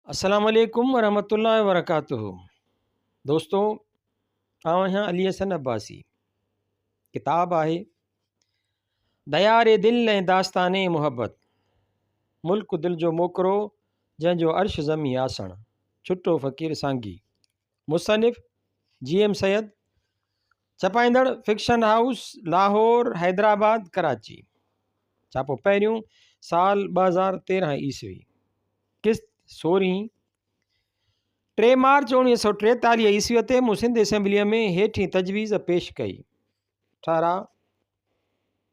अस्सलाम वालेकुम वरहमतुल्लाहि वबरकातुहू। दोस्तों, आउं आहियां अली हसन अब्बासी। किताब आहे दयारे दिल ऐं दास्ताने मुहबत, मुल्क दिल जो मोकिरो जंहिंजो अर्श ज़मी आसण, छुट्टो फ़क़ीर सांगी। मुसनिफ़ GM सैयद। छपाईंदड़ फिक्शन हाउस, लाहौर, हैदराबाद, कराची। छापो पहिरियों साल 2013 ईस्वी। किस्त 16। 3 मार्च 1943 ईस्वीअ ते मूं सिंध असेंबलीअ में हेठी तजवीज़ पेश कई। 18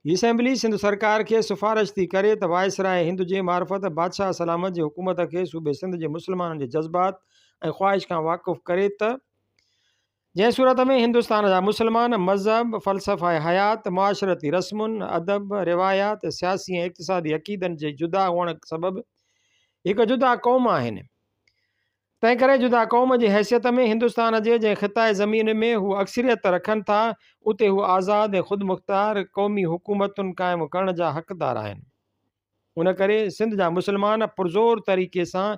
हीअ असेंबली सिंध सरकार खे सिफारिश थी करे त वायसराय हिंद जे मार्फत बादशाह सलामत जी हुकूमत खे सूबे सिंध जे मुस्लमाननि जे जज़्बात ऐं ख़्वाहिश खां वाक़ुफ़ु करे त जंहिं सूरत में हिंदुस्तान जा मुस्लमान मज़हब, फ़लसफ़ा हयात, मुआशरती रस्मुनि, अदब, रिवायात, सियासी ऐं इक़्तिसादी अक़ीदनि जे जुदा हुअण सबबि हिकु जुदा क़ौम आहिनि। तंहिं करे जुदा क़ौम जी हैसियत में हिंदुस्तान जे जंहिं ख़िताए ज़मीन में हू अक्सरियत रखनि था, उते हू आज़ाद ऐं ख़ुदि मुख़्तार क़ौमी हुकूमतुनि क़ाइमु करण जा हक़दार आहिनि। उन करे सिंध जा मुस्लमान पुरज़ोर तरीक़े सां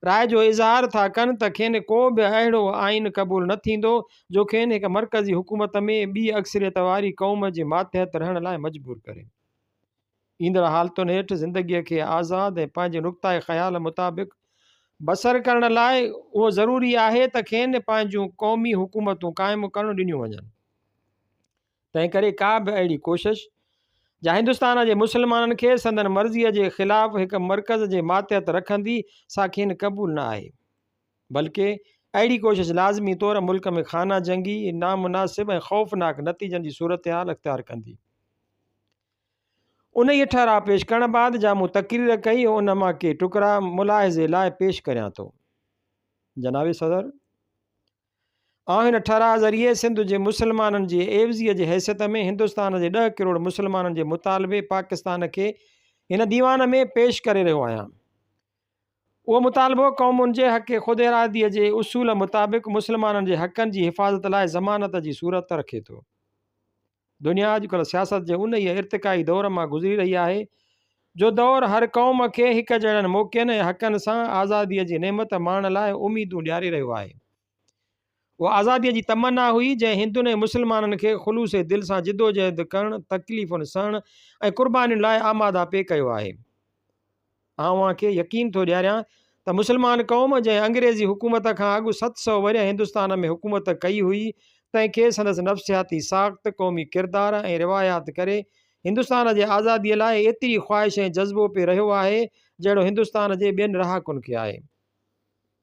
राय जो इज़हार था कनि त खेनि को बि अहिड़ो आइन क़बूल न थींदो जो खेनि हिकु मरकज़ी हुकूमत में ॿी अक्सरियत वारी क़ौम जे मातहत रहण लाइ मजबूर करे। ईंदड़ हालतुनि हेठि ज़िंदगीअ खे आज़ाद ऐं पंहिंजे नुक़्ताए ख़्याल मुताबिक़ बसर करण लाइ उहो ज़रूरी आहे त खेनि पंहिंजूं क़ौमी हुकूमतूं क़ाइमु करणु ॾिनियूं वञनि। तंहिं करे का बि अहिड़ी कोशिश जा हिंदुस्तान जे मुस्लमाननि खे संदन मर्ज़ीअ जे ख़िलाफ़ु हिकु मर्कज़ जे मातहत रखंदी सा खेनि क़बूल न आहे, बल्कि अहिड़ी कोशिश लाज़मी तौर मुल्क में खाना जंगी, नामुनासिब ऐं ख़ौफ़नाक नतीजनि जी सूरत हाल अख़्तियार कंदी। उन ई ठाराह पेश करण बाद जा मूं तक़रीर कई, उन मां के टुकड़ा मुलाहिज़े लाइ पेश करियां थो। जनाब सदर, आउं हिन ठाराह ज़रिए सिंध जे मुस्लमाननि जी एवज़ीअ जी हैसियत में हिंदुस्तान जे 10 करोड़ मुस्लमाननि जे मुतालबे पाकिस्तान खे हिन दीवान में पेश करे रहियो आहियां। उहो मुतालबो क़ौमुनि जे हक़ ख़ुदि इरादीअ जे उसूल मुताबिक़ मुस्लमाननि जे हक़नि जी हिफ़ाज़त लाइ ज़मानत जी सूरत रखे थो। दुनिया अॼुकल्ह सियासत जे उन ई इर्तिकाई दौर मां गुज़री रही आहे जो दौर हर क़ौम खे हिकु जहिड़नि मौक़नि ऐं हक़नि सां आज़ादीअ जी नेमत माणण लाइ उमीदूं ॾियारे रहियो आहे। उहा आज़ादीअ जी तमन्ना हुई जंहिं हिंदुनि ऐं मुस्लमाननि खे ख़ुलूस दिलि सां जिदोजहद करणु, तकलीफ़ुनि सहणु ऐं क़ुर्बानियुनि लाइ आमादा पे कयो आहे। आउं खे यकीन थो ॾियारियां त मुस्लमान क़ौम जंहिं अंग्रेज़ी हुकूमत खां अॻु 700 वरी हिंदुस्तान में हुकूमत कई हुई, तंहिंखे संदसि नफ़्सियाती साख़्त, क़ौमी किरदार ऐं रिवायात करे हिंदुस्तान जे आज़ादीअ लाइ एतिरी ख़्वाहिश ऐं जज़्बो पे रहियो आहे जहिड़ो हिंदुस्तान जे ॿियनि रहाकुनि खे आहे।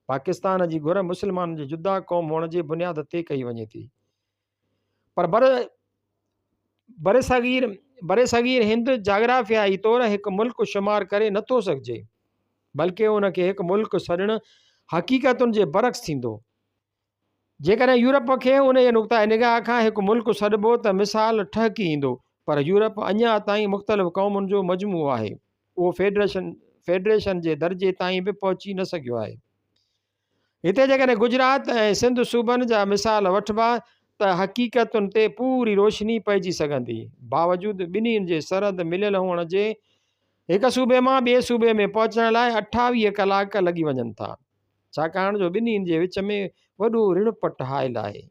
पाकिस्तान जी घुर मुस्लमाननि जी जुदा क़ौम हुअण जी बुनियाद ते कई वञे थी, पर बरे सगीर हिंद जाग्राफियाई तौर हिकु मुल्क शुमार करे नथो सघिजे, बल्कि उनखे हिकु मुल्क सॾणु हक़ीक़तुनि जे बरक्स थींदो। जेकॾहिं यूरोप खे उन जे नुक़्ताए निगाह खां हिकु मुल्क सॾिबो त मिसाल ठहकी ईंदो, पर यूरोप अञा ताईं मुख़्तलिफ़ क़ौमुनि जो मजमूओ आहे। उहो फेडरेशन जे दर्जे ताईं बि पहुची न सघियो आहे। हिते जेकॾहिं गुजरात ऐं सिंध सूबनि जा मिसाल वठिबा त हक़ीक़तुनि ते पूरी रोशनी पइजी सघंदी। बावजूदु ॿिन्हिनि जे सरहद मिलियल हुअण जे हिकु सूबे मां ॿिए सूबे में पहुचण लाइ 28 कलाक लॻी वञनि था, छाकाणि जो ॿिन्हिनि जे विच में वॾो ऋणपट हायल आहे।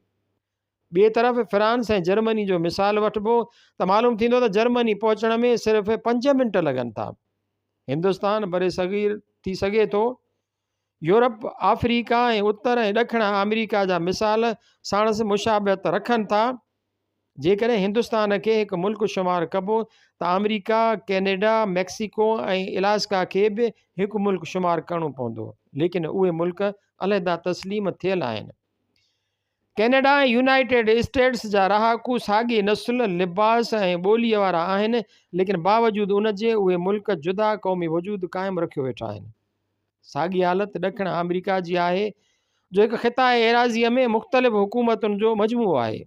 ॿिए तरफ़ फ्रांस ऐं जर्मनी जो मिसाल वठिबो त मालूम थींदो त जर्मनी पहुचण में सिर्फ़ु 5 मिंट लॻनि था। हिंदुस्तान बरे सगीर थी सघे थो। यूरोप, अफ्रीका ऐं उत्तर ऐं ॾखण अमेरिका जा मिसाल साणसि मुशाबत रखनि था। जेकॾहिं हिंदुस्तान खे हिकु मुल्क शुमार कबो त अमेरिका, कैनेडा, मैक्सिको ऐं इलास्का खे बि हिकु मुल्क शुमार करणो पवंदो, लेकिन उहे मुल्क अलहदा तस्लीम थियल आहिनि। कैनेडा ऐं यूनाइटेड स्टेट्स जा रहाकू साॻी नस्ल, लिबास ऐं ॿोलीअ वारा आहिनि, लेकिन बावजूदु उनजे उहे मुल्क जुदा क़ौमी वजूद क़ाइमु रखियो वेठा आहिनि। साॻी हालत ॾखण अमेरिका जी आहे, जो हिकु ख़िताए एराज़ीअ में मुख़्तलिफ़ हुकूमतुनि जो मजमूओ आहे,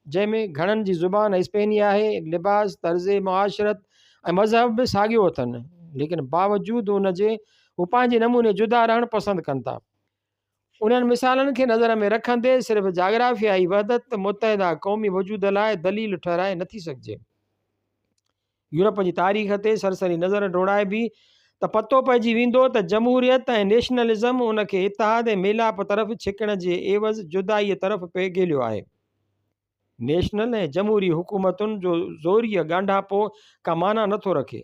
जंहिंमें घणनि जी ज़ुबान स्पेनी आहे, लिबास, तर्ज़ मुआशरत ऐं मज़हब बि साॻियो अथनि, लेकिन बावजूदु उनजे हू पंहिंजे नमूने जुदा रहणु पसंदि कनि था। उन्हनि मिसालनि खे नज़र में रखंदे सिर्फ़ु जाग्राफियाई वहदत मुतहदा क़ौमी वजूद लाइ दलील ठहिराए नथी सघिजे। यूरोप जी तारीख़ ते सरसरी नज़र डोड़ाए बि त पतो पइजी वेंदो त जमहूरियत ऐं नेशनलिज़म उनखे इतिहाद ऐं मेलाप तरफ़ छिकण जे एवज़ जुदाईअ तरफ़ पेघेलियो आहे। नेशनल ऐं जमहूरी हुकूमतुनि जो ज़ोरीअ ॻांढापो का माना नथो रखे।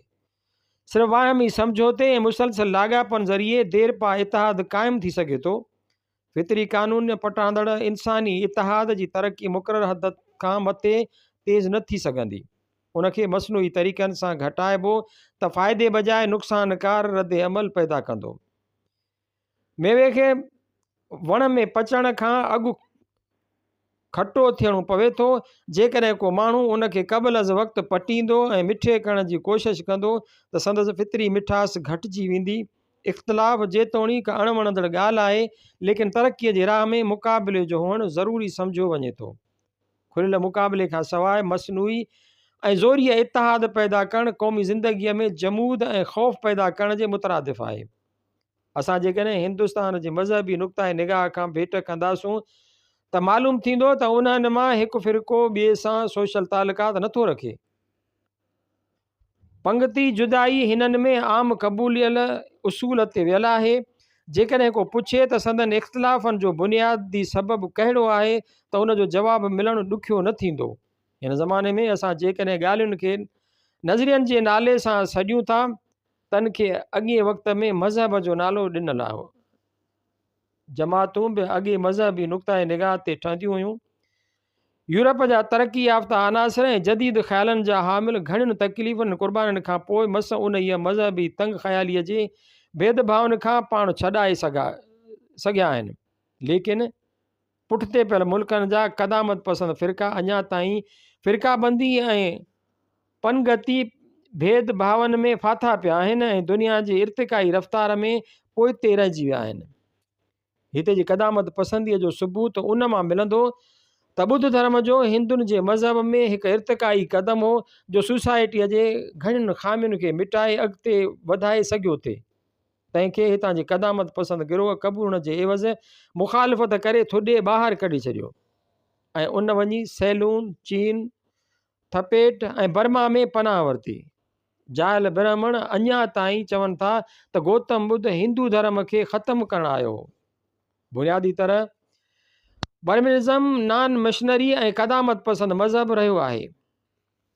सिर्फ़ वाहमी समझौते ऐं मुसलसल लाॻापन ज़रिए देर पा इतिहाद क़ाइमु थी सघे थो। फितरी कानून पटांदड़ इंसानी इतिहाद जी तरक़ी मुक़ररु हद खां मथे तेज़ न थी सघंदी। उनखे मसनूई तरीक़नि सां घटाइबो त फ़ाइदे बजाए नुक़सानकार रद्द अमल पैदा कंदो। मेवे खे वण में पचण खां अॻु खटो थियणो पवे थो। जेकॾहिं को माण्हू उनखे क़बल अज़ वक़्तु पटींदो ऐं मिठे करण जी कोशिशि कंदो त संदसि फितरी मिठास घटिजी वेंदी। इख़्तिलाफ़ जेतोणीकि अणवणंदड़ ॻाल्हि आहे, लेकिन तरक़ीअ जे राह में मुक़ाबिले जो हुअणु ज़रूरी सम्झो वञे थो। खुलियल मुक़ाबिले खां सवाइ मसनूई ऐं ज़ोरीअ इतिहाद पैदा करणु क़ौमी ज़िंदगीअ में जमूद ऐं ख़ौफ़ पैदा करण जे मुतरादिफ़ आहे। असां जेकॾहिं हिंदुस्तान जे मज़हबी नुक़्ताए निगाह खां भेट कंदासूं त मालूम थींदो त उन्हनि मां हिकु फ़िरक़ो ॿिए सां सोशल तालुकात नथो रखे। पंगती जुदाई हिननि में आम क़बूलियल उसूल ते वियल आहे। जेकॾहिं को पुछे त संदन इख़्तिलाफ़नि जो बुनियादी सबबु कहिड़ो आहे त उनजो जवाबु मिलणु ॾुखियो न थींदो। हिन ज़माने में असां जेकॾहिं ॻाल्हियुनि खे नज़रियनि जे नाले सां सॾियूं था, तन खे अॻे वक़्त में मज़हब जो नालो ॾिनल आहे। जमातूं बि अॻे मज़हबी नुक़्ताए निगाह ते ठहंदियूं हुयूं। यूरोप जा तरक़ी याफ़्ता अनासर ऐं जदीद ख़्यालनि जा हामिल घणियुनि तकलीफ़ुनि क़ुर्बानीनि खां पोइ उन इहा मज़हबी तंग ख़्यालीअ जे भेदभावनि खां पाण छॾाए सघिया आहिनि। लेकिन पुठिते पियल मुल्कनि जा क़दामत पसंद फ़िरका अञा ताईं फ़िरकाबंदी ऐं पनगती भेदभावनि में फाथा पिया आहिनि ऐं दुनिया जी इर्तिकाई रफ़्तार में पोइते रहिजी विया आहिनि। हिते जी क़दामत पसंदीअ जो सबूत उन मां मिलंदो त ॿुध धर्म जो हिंदुनि जे मज़हब में हिकु इर्तिकाई क़दम हो जो सोसाइटीअ जे घणियुनि ख़ामियुनि खे मिटाए अॻिते वधाए सघियो थे। तंहिंखे हितां जी क़दामत पसंद गिरोह क़बूल जे एवज़ मुखालिफ़त करे थोॾे ॿाहिरि कढी छॾियो ऐं उन वञी सैलून, चीन, थपेट ऐं बर्मा में पनाह वरिती। जायल ब्राह्मण अञा ताईं चवनि था त गौतम बुद्ध हिंदू धर्म खे ख़तमु करणु आयो हो। बुनियादी तरह बर्मिज़म नॉन मिशनरी ऐं क़दामत पसंद मज़हब रहियो आहे।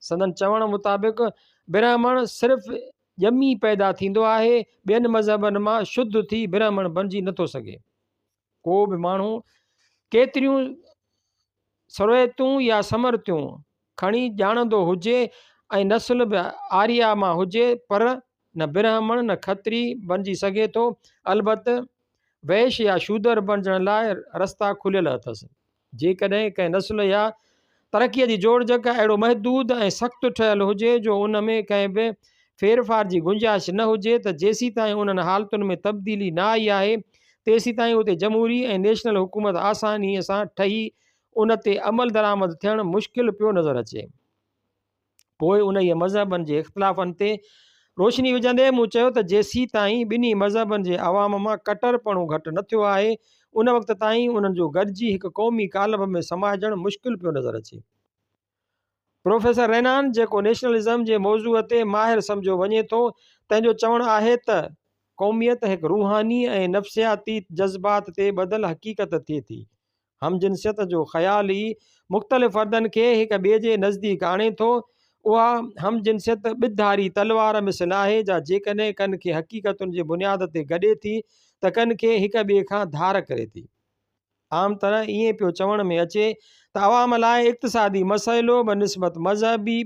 संदन चवण मुताबिक़ ब्राह्मण सिर्फ़ु ॼमी पैदा थींदो आहे, ॿियनि मज़हबनि मां शुद्ध थी ब्राह्मण बणिजी नथो सघे। को बि माण्हू केतिरियूं सरोयतूं या समर्थियूं खणी ॼाणंदो हुजे ऐं नस्ल बि आर्या मां हुजे, पर न ब्राह्मण न खत्री बणिजी सघे थो। अलबत्त वैश्य या शूदर बणजण लाइ रस्ता खुलियल अथसि। जेकॾहिं कंहिं नस्ल या तरक़ीअ जी जोड़जक अहिड़ो महदूद ऐं सख़्तु ठहियल हुजे जो उन में कंहिं बि फेरफार जी गुंजाइश न हुजे, त जेसीं ताईं उन्हनि हालतुनि में तब्दीली न आई आहे, तेसीं ताईं उते जमहूरी ऐं नेशनल हुकूमत आसानीअ सां ठही उन ते अमल दरामद थियणु मुश्किल पियो नज़र अचे। पोइ उन ई मज़हबनि जे इख़्तिलाफ़नि ते रोशनी विझंदे मूं चयो त जेसीं ताईं ॿिन्ही मज़हबनि जे अवाम मां कटरपणो घटि न थियो आहे, उन वक़्त ताईं उन्हनि जो गॾिजी हिकु क़ौमी कालब में समाइजणु मुश्किल पियो नज़र अचे। प्रोफेसर रैनान, जेको नेशनलिज़म जे मौज़ूअ ते माहिर सम्झो वञे थो, तंहिंजो चवणु आहे त क़ौमियत हिकु रूहानी ऐं नफ़्सियाती जज़्बात ते ॿधल हक़ीक़त थिए थी। हमजिनसियत जो ख़्याल ई मुख़्तलिफ़ फ़र्दनि खे हिक ॿिए जे नज़दीक आणे थो। उहा हमजिनसियत ॿिधारी तलवार मिसल आहे, जा जेकॾहिं कन खे हक़ीक़तुनि जे बुनियाद ते गॾे थी त कन खे हिक ॿिए खां धार करे थी। आम तरह ईअं पियो चवण में अचे त अवाम लाइ इक़्तिसादी मसइलो बनिस्बत मज़हबी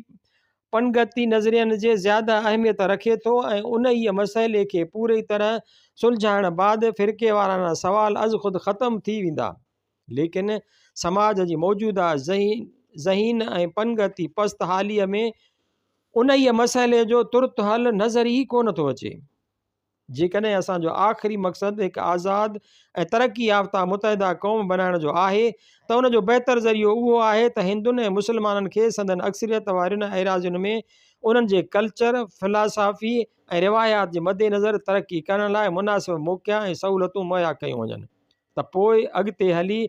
पनगती नज़रियनि जे ज़्यादा अहमियत रखे थो ऐं उन ई मसइले खे पूरी तरह सुलझाइण बाद फ़िरके वाराना सवाल अज़ ख़ुदि ख़तमु थी वेंदा। लेकिन समाज जी मौजूदा ज़हीन ऐं पनगती पस्त हालीअ में उन ई मसइले जो तुर्त हल नज़र ई कोन थो अचे। जेकॾहिं असांजो आख़िरी मक़सदु हिकु आज़ादु ऐं तरक़ी याफ़्ता मुतहदा क़ौम बणाइण जो आहे, त उन जो बहितर ज़रियो उहो आहे त हिंदुनि ऐं मुस्लमाननि खे संदन अक्सरियत वारियुनि एराज़ियुनि में उन्हनि जे कल्चर, फ़िलासफ़ी ऐं रिवायात जे मद्देनज़र तरक़ी करण लाइ मुनासिब मौक़िया ऐं सहूलियतूं मुहैया कयूं वञनि, त पोइ अॻिते हली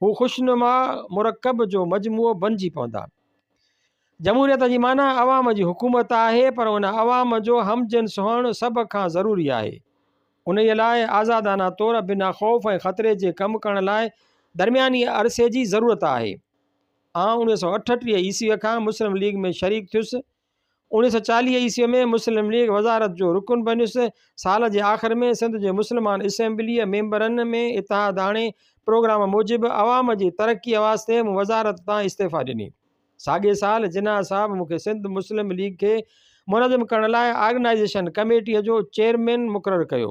हू ख़ुशनुमा मुरकब जो मजमूओ बणिजी पवंदा। जमहूरियत जी माना अवाम जी हुकूमत आहे, पर उन अवाम जो हमजिन्स हुअणु सभ खां ज़रूरी आहे। उन लाइ आज़ादाना तौरु बिना ख़ौफ़ ऐं ख़तरे जे कमु करण लाइ दरमियानी अरसे जी ज़रूरत आहे। 1938 ईस्वीअ खां मुस्लिम लीग में शरीक थियुसि। 1940 ईस्वीअ में मुस्लिम लीग वज़ारत जो रुकन बनियुसि। साल जे आख़िर में सिंध जे मुस्लमान असेंबलीअ मेंबरनि में इतिहाद आणे प्रोग्राम मूजिबि अवाम जी तरक़ीअ वास्ते वज़ारत तां इस्तीफ़ा ॾिनी। साॻे साल जिन्ना साहब मूंखे सिंध मुस्लिम लीग खे मुनज़िम करण लाइ ऑर्गेनाइज़ेशन कमेटीअ जो चेयरमैन मुक़ररु कयो।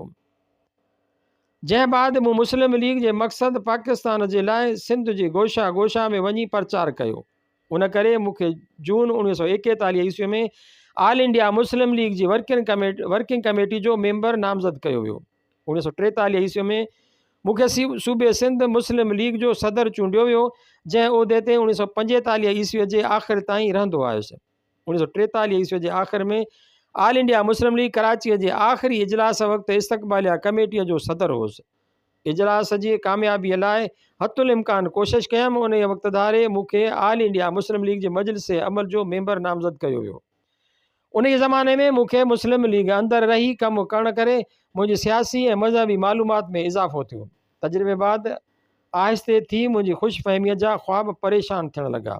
जंहिं बाद मूं मुस्लिम लीग जे मक़सदु पाकिस्तान जे लाइ सिंध जी गोशा गोशा में वञी प्रचार कयो। उन करे मूंखे जून 1941 ईस्वीअ में ऑल इंडिया मुस्लिम लीग जी वर्किंग कमेटी जो मेंबर नामज़द कयो वियो। 1943 ईस्वीअ में मूंखे सूबे सिंध मुस्लिम लीग जो सदर चूंडियो वियो, जंहिं उहिदे ते 1945 ईस्वीअ जे आख़िर ताईं रहंदो आयुसि। 1943 ईस्वीअ जे आख़िर में ऑल इंडिया मुस्लिम लीग कराचीअ जे आख़िरी इजलास वक़्तु इस्तक़बालिया कमेटीअ जो सदर हुउसि। इजलास जी कामयाबीअ लाइ हथुल इम्कान कोशिशि कयमि। उन वक़्तु धारे मूंखे ऑल इंडिया मुस्लिम लीग जे मजलिस अमल जो मेंबर नामज़द कयो वियो। उन ज़माने में मूंखे मुस्लिम लीग अंदरि रही कमु करण करे मुंहिंजी सियासी ऐं मज़हबी मालूमात में इज़ाफ़ो थियो। तजुर्बे बाद आहिस्ते थी मुंहिंजी ख़ुशफ़हमीअ जा ख़्वाब परेशान थियण लॻा।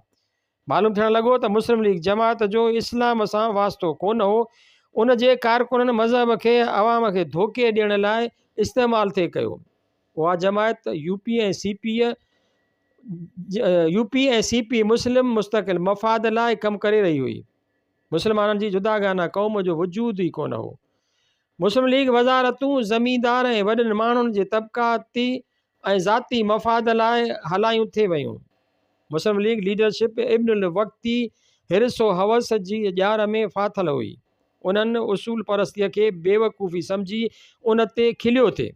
मालूम थियण लॻो त मुस्लिम लीग जमात जो इस्लाम सां वास्तो कोन हो। उन जे कारकुननि मज़हब खे अवाम खे धोखे ॾियण लाइ इस्तेमालु थिए कयो। उहा जमात यूपी ऐं सीपी मुस्लिम मुस्तक़िल मफ़ाद लाइ कमु करे रही हुई। मुस्लमाननि जी जुदागाना क़ौम जो वजूद ई कोन हो। मुस्लिम लीग वज़ारतूं ज़मींदार ऐं वॾनि माण्हुनि जे तबक़ाती ऐं ज़ाती मफ़ाद लाइ हलायूं थिए वयूं। मुस्लिम लीग लीडरशिप इब्नुल वक़्ती हिरसो हवस जी ॼार में फाथल हुई। उन्हनि उसूल परस्तीअ खे बेवकूफ़ी सम्झी उन ते खिलियो थिए।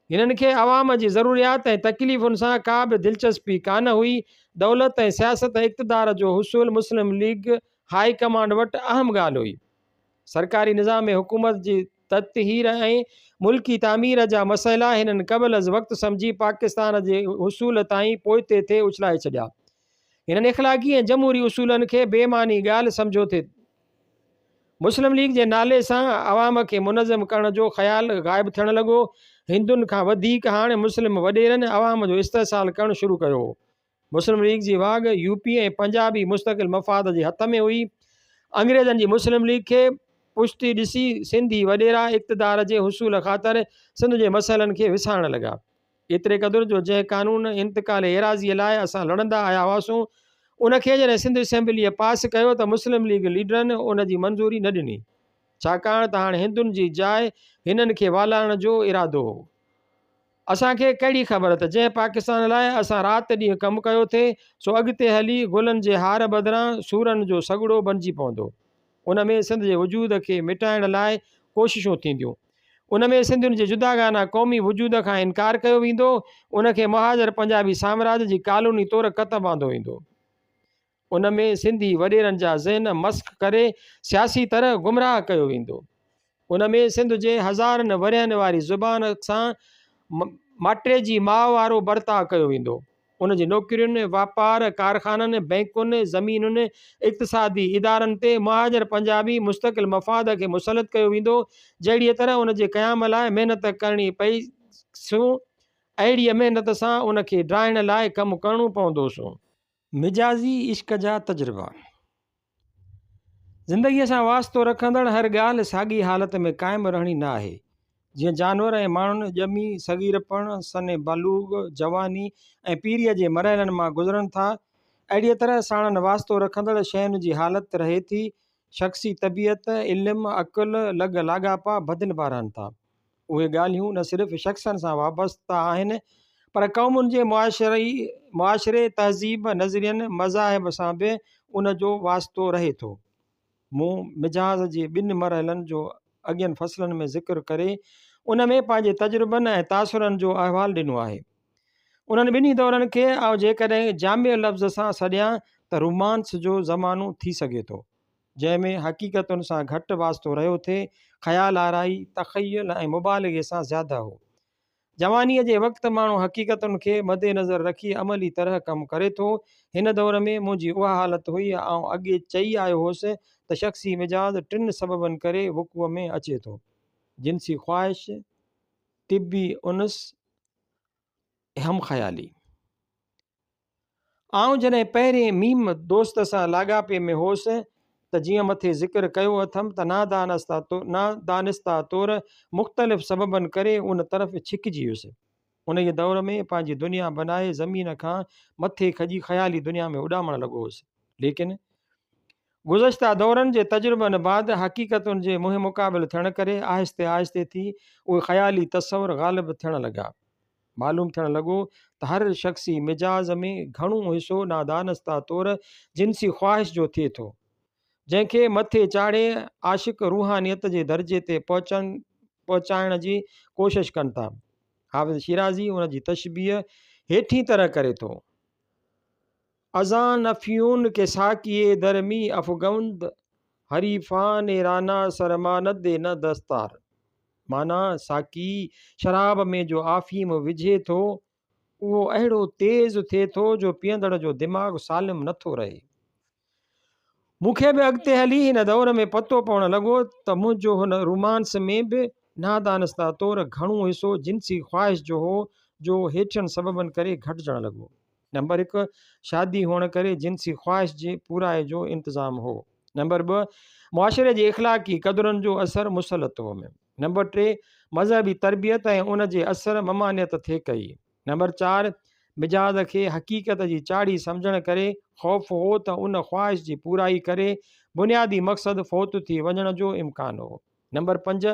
हिननि खे अवाम जी ज़रूरियात ऐं तकलीफ़ुनि सां का बि दिलचस्पी कान हुई। दौलत ऐं सियासत इक़्तिदार जो हुसूल मुस्लिम लीग हाई कमांड वटि अहम ॻाल्हि हुई। सरकारी निज़ाम में हुकूमत जी ततहीर ऐं मुल्की तामीर जा मसइला हिननि क़बल वक़्तु सम्झी पाकिस्तान जे हुसूल ताईं पोइते ते उछलाए छॾिया। हिननि इख़लाक़ी ऐं जमहूरी उसूलनि खे बेमानी ॻाल्हि सम्झो थिए। मुस्लिम लीग जे नाले सां अवाम खे मुनज़िम करण जो ख़्यालु ग़ाइबु थियणु लॻो। हिंदुनि खां वधीक हाणे मुस्लिम वॾेरनि अवाम जो इस्तेसाल करणु शुरू कयो। मुस्लिम लीग जी वाग यूपी ऐं पंजाबी मुस्तक़िल मफ़ाद जे हथ में हुई। अंग्रेज़नि जी मुस्लिम लीग खे पुष्टि ॾिसी सिंधी वॾेरा इक़्तिदार जे हुसूल ख़ातिर सिंध जे मसइलनि खे विसारणु लॻा। एतिरे क़दुरु जो जंहिं क़ानून इंतकाल एराज़ीअ लाइ असां लड़ंदा आया हुआसीं, उनखे जॾहिं सिंध असेंबलीअ पास कयो त मुस्लिम लीग लीडरनि उन जी मंज़ूरी न ॾिनी, छाकाणि त हाणे हिंदुनि जी जाइ हिननि खे वालाइण जो इरादो हो। असांखे कहिड़ी ख़बर त जंहिं पाकिस्तान लाइ असां राति ॾींहुं कमु कयो थिए सो अॻिते हली गुलनि जे हार बदिरां सूरनि जो सॻड़ो बणिजी पवंदो। उन में सिंध जे वजूद खे मिटाइण लाइ कोशिशूं थींदियूं। उन में सिंधियुनि जे जुदागाना क़ौमी वजूद खां इनकार कयो वेंदो। उनखे महाजर पंजाबी साम्राज्य जी कॉलोनी तौरु कत बांधो वेंदो। उन में सिंधी वॾेरनि जा ज़हन मस्क करे सियासी तरह गुमराह कयो वेंदो। उन में सिंध जे हज़ारनि वरियनि वारी ज़ुबान सां माटे जी माउ वारो बर्ताव कयो वेंदो। उन जी नौकरियुनि, वापार, कारखाननि, बैंकुनि, ज़मीनुनि, इक़्तिसादी इदारनि ते महाजर पंजाबी मुस्तक़िल मफ़ाद खे मुसलत कयो वेंदो। जहिड़ीअ तरह उन जे क़याम लाइ महिनत करणी पई सो अहिड़ीअ महिनत सां उनखे ड्राइण लाइ कमु करणो पवंदो सो। मिजाज़ी इश्क जा तजुर्बा। ज़िंदगीअ सां वास्तो रखंदड़ हर ॻाल्हि साॻी हालत में क़ाइमु रहणी न आहे। जीअं जानवर ऐं माण्हुनि ॼमी सगीरपण, सने बलूग, जवानी ऐं पीरीअ जे मरहलनि मां गुज़रनि था, अहिड़ीअ तरह साणनि वास्तो रखंदड़ शयुनि जी हालत रहे थी। शख़्सी तबियत, इल्मु, अक़ुलु, लॻ लाॻापा बदिलबा रहनि था। उहे ॻाल्हियूं न सिर्फ़ु शख़्सनि सां वाबस्ता आहिनि, पर क़ौमुनि जे मुआशरे, तहज़ीब, नज़रियनि, मज़ाहिब सां बि उन जो वास्तो रहे थो। मूं मिजाज़ जे ॿिनि मरहलनि जो अॻियनि फ़सलनि में ज़िक्र करे उन में पंहिंजे तजुर्बनि ऐं तासुरनि जो अहवालु ॾिनो आहे। उन्हनि ॿिन्ही दौरनि खे ऐं जेकॾहिं जामिया लफ़्ज़ सां सॾियां त रोमांस जो ज़मानो थी सघे थो, जंहिंमें हक़ीक़तुनि सां घटि वास्तो रहियो थिए, ख़्याल आराई, तख़य्युल ऐं मुबालिग़े सां ज़्यादा हो। जवानीअ जे वक़्तु माण्हू हक़ीक़तुनि खे मद्देनज़र रखी अमली तरह कमु करे थो। हिन दौर में मुंहिंजी उहा हालत हुई। ऐं अॻे चई आयो हुउसि त शख़्सी मिजाज़ 3 सबबनि करे वक़ूअ में अचे थो: जिनसी ख़्वाहिश, तिबी उनस, हम ख़याली। आउं जॾहिं पहिरें मीम दोस्त सां लाॻापे में हुउसि त जीअं मथे ज़िक्र कयो अथमि त नादानिस्ता तौरु मुख़्तलिफ़ सबबनि करे उन तरफ़ छिकिजी वियुसि। उन जे दौर में पंहिंजी दुनिया बनाए ज़मीन खां मथे खजी ख़याली दुनिया में उॾामणु लॻो हुउसि। लेकिन गुज़श्ता दौरनि जे तजुर्बनि बाद हक़ीक़तुनि जे मुंहुं मुक़ाबिल थियण करे आहिस्ते आहिस्ते थी उहे ख़याली तसवुर ग़ालिब थियण लॻा। मालूम थियण लॻो त हर शख़्सी मिजाज़ में घणो हिसो नादानस्ता तौरु जिनसी ख़्वाहिश जो थिए थो, जंहिंखे मथे चाढ़े आशिक़ रूहानियत जे दर्जे ते पहुचाइण जी कोशिश कनि था। हाफ़िज़ शिराज़ी उन जी तशबीह हेठी तरह करे थो: अज़ान अफ़यून के साकिए दरमी अफ़गंद हरीफ़ान राना सरमानद न दस्तार। माना साकी शराब में जो आफ़ीम विझे थो उहो अहिड़ो तेज़ थिए थो जो पीअंदड़ जो दिमाग़ सालिम नथो रहे। मूंखे बि अॻिते हली हिन दौर में पतो पवणु लॻो त मुंहिंजो हुन रोमांस में बि नादानस्ता तौरु घणो हिसो जिनसी ख़्वाहिश जो हो, जो हेठियनि सबबनि करे घटिजणु लॻो। नंबर 1, शादी हुअण करे जिनसी ख़्वाहिश जे पूराए जो इंतज़ाम हो। नंबर 2, मुआशरे जे इख़लाक़ी क़दरुनि जो असर मुसलत हो में। नंबर 3, मज़हबी तरबियत ऐं उन जे असर ममानियत थिए कई। नंबर 4, मिजाज़ खे हक़ीक़त जी चाढ़ी सम्झण करे ख़ौफ़ हो त उन ख़्वाहिश जी पूराई करे बुनियादी मक़सदु फ़ौत थी वञण जो इम्कान हो। नंबर 5,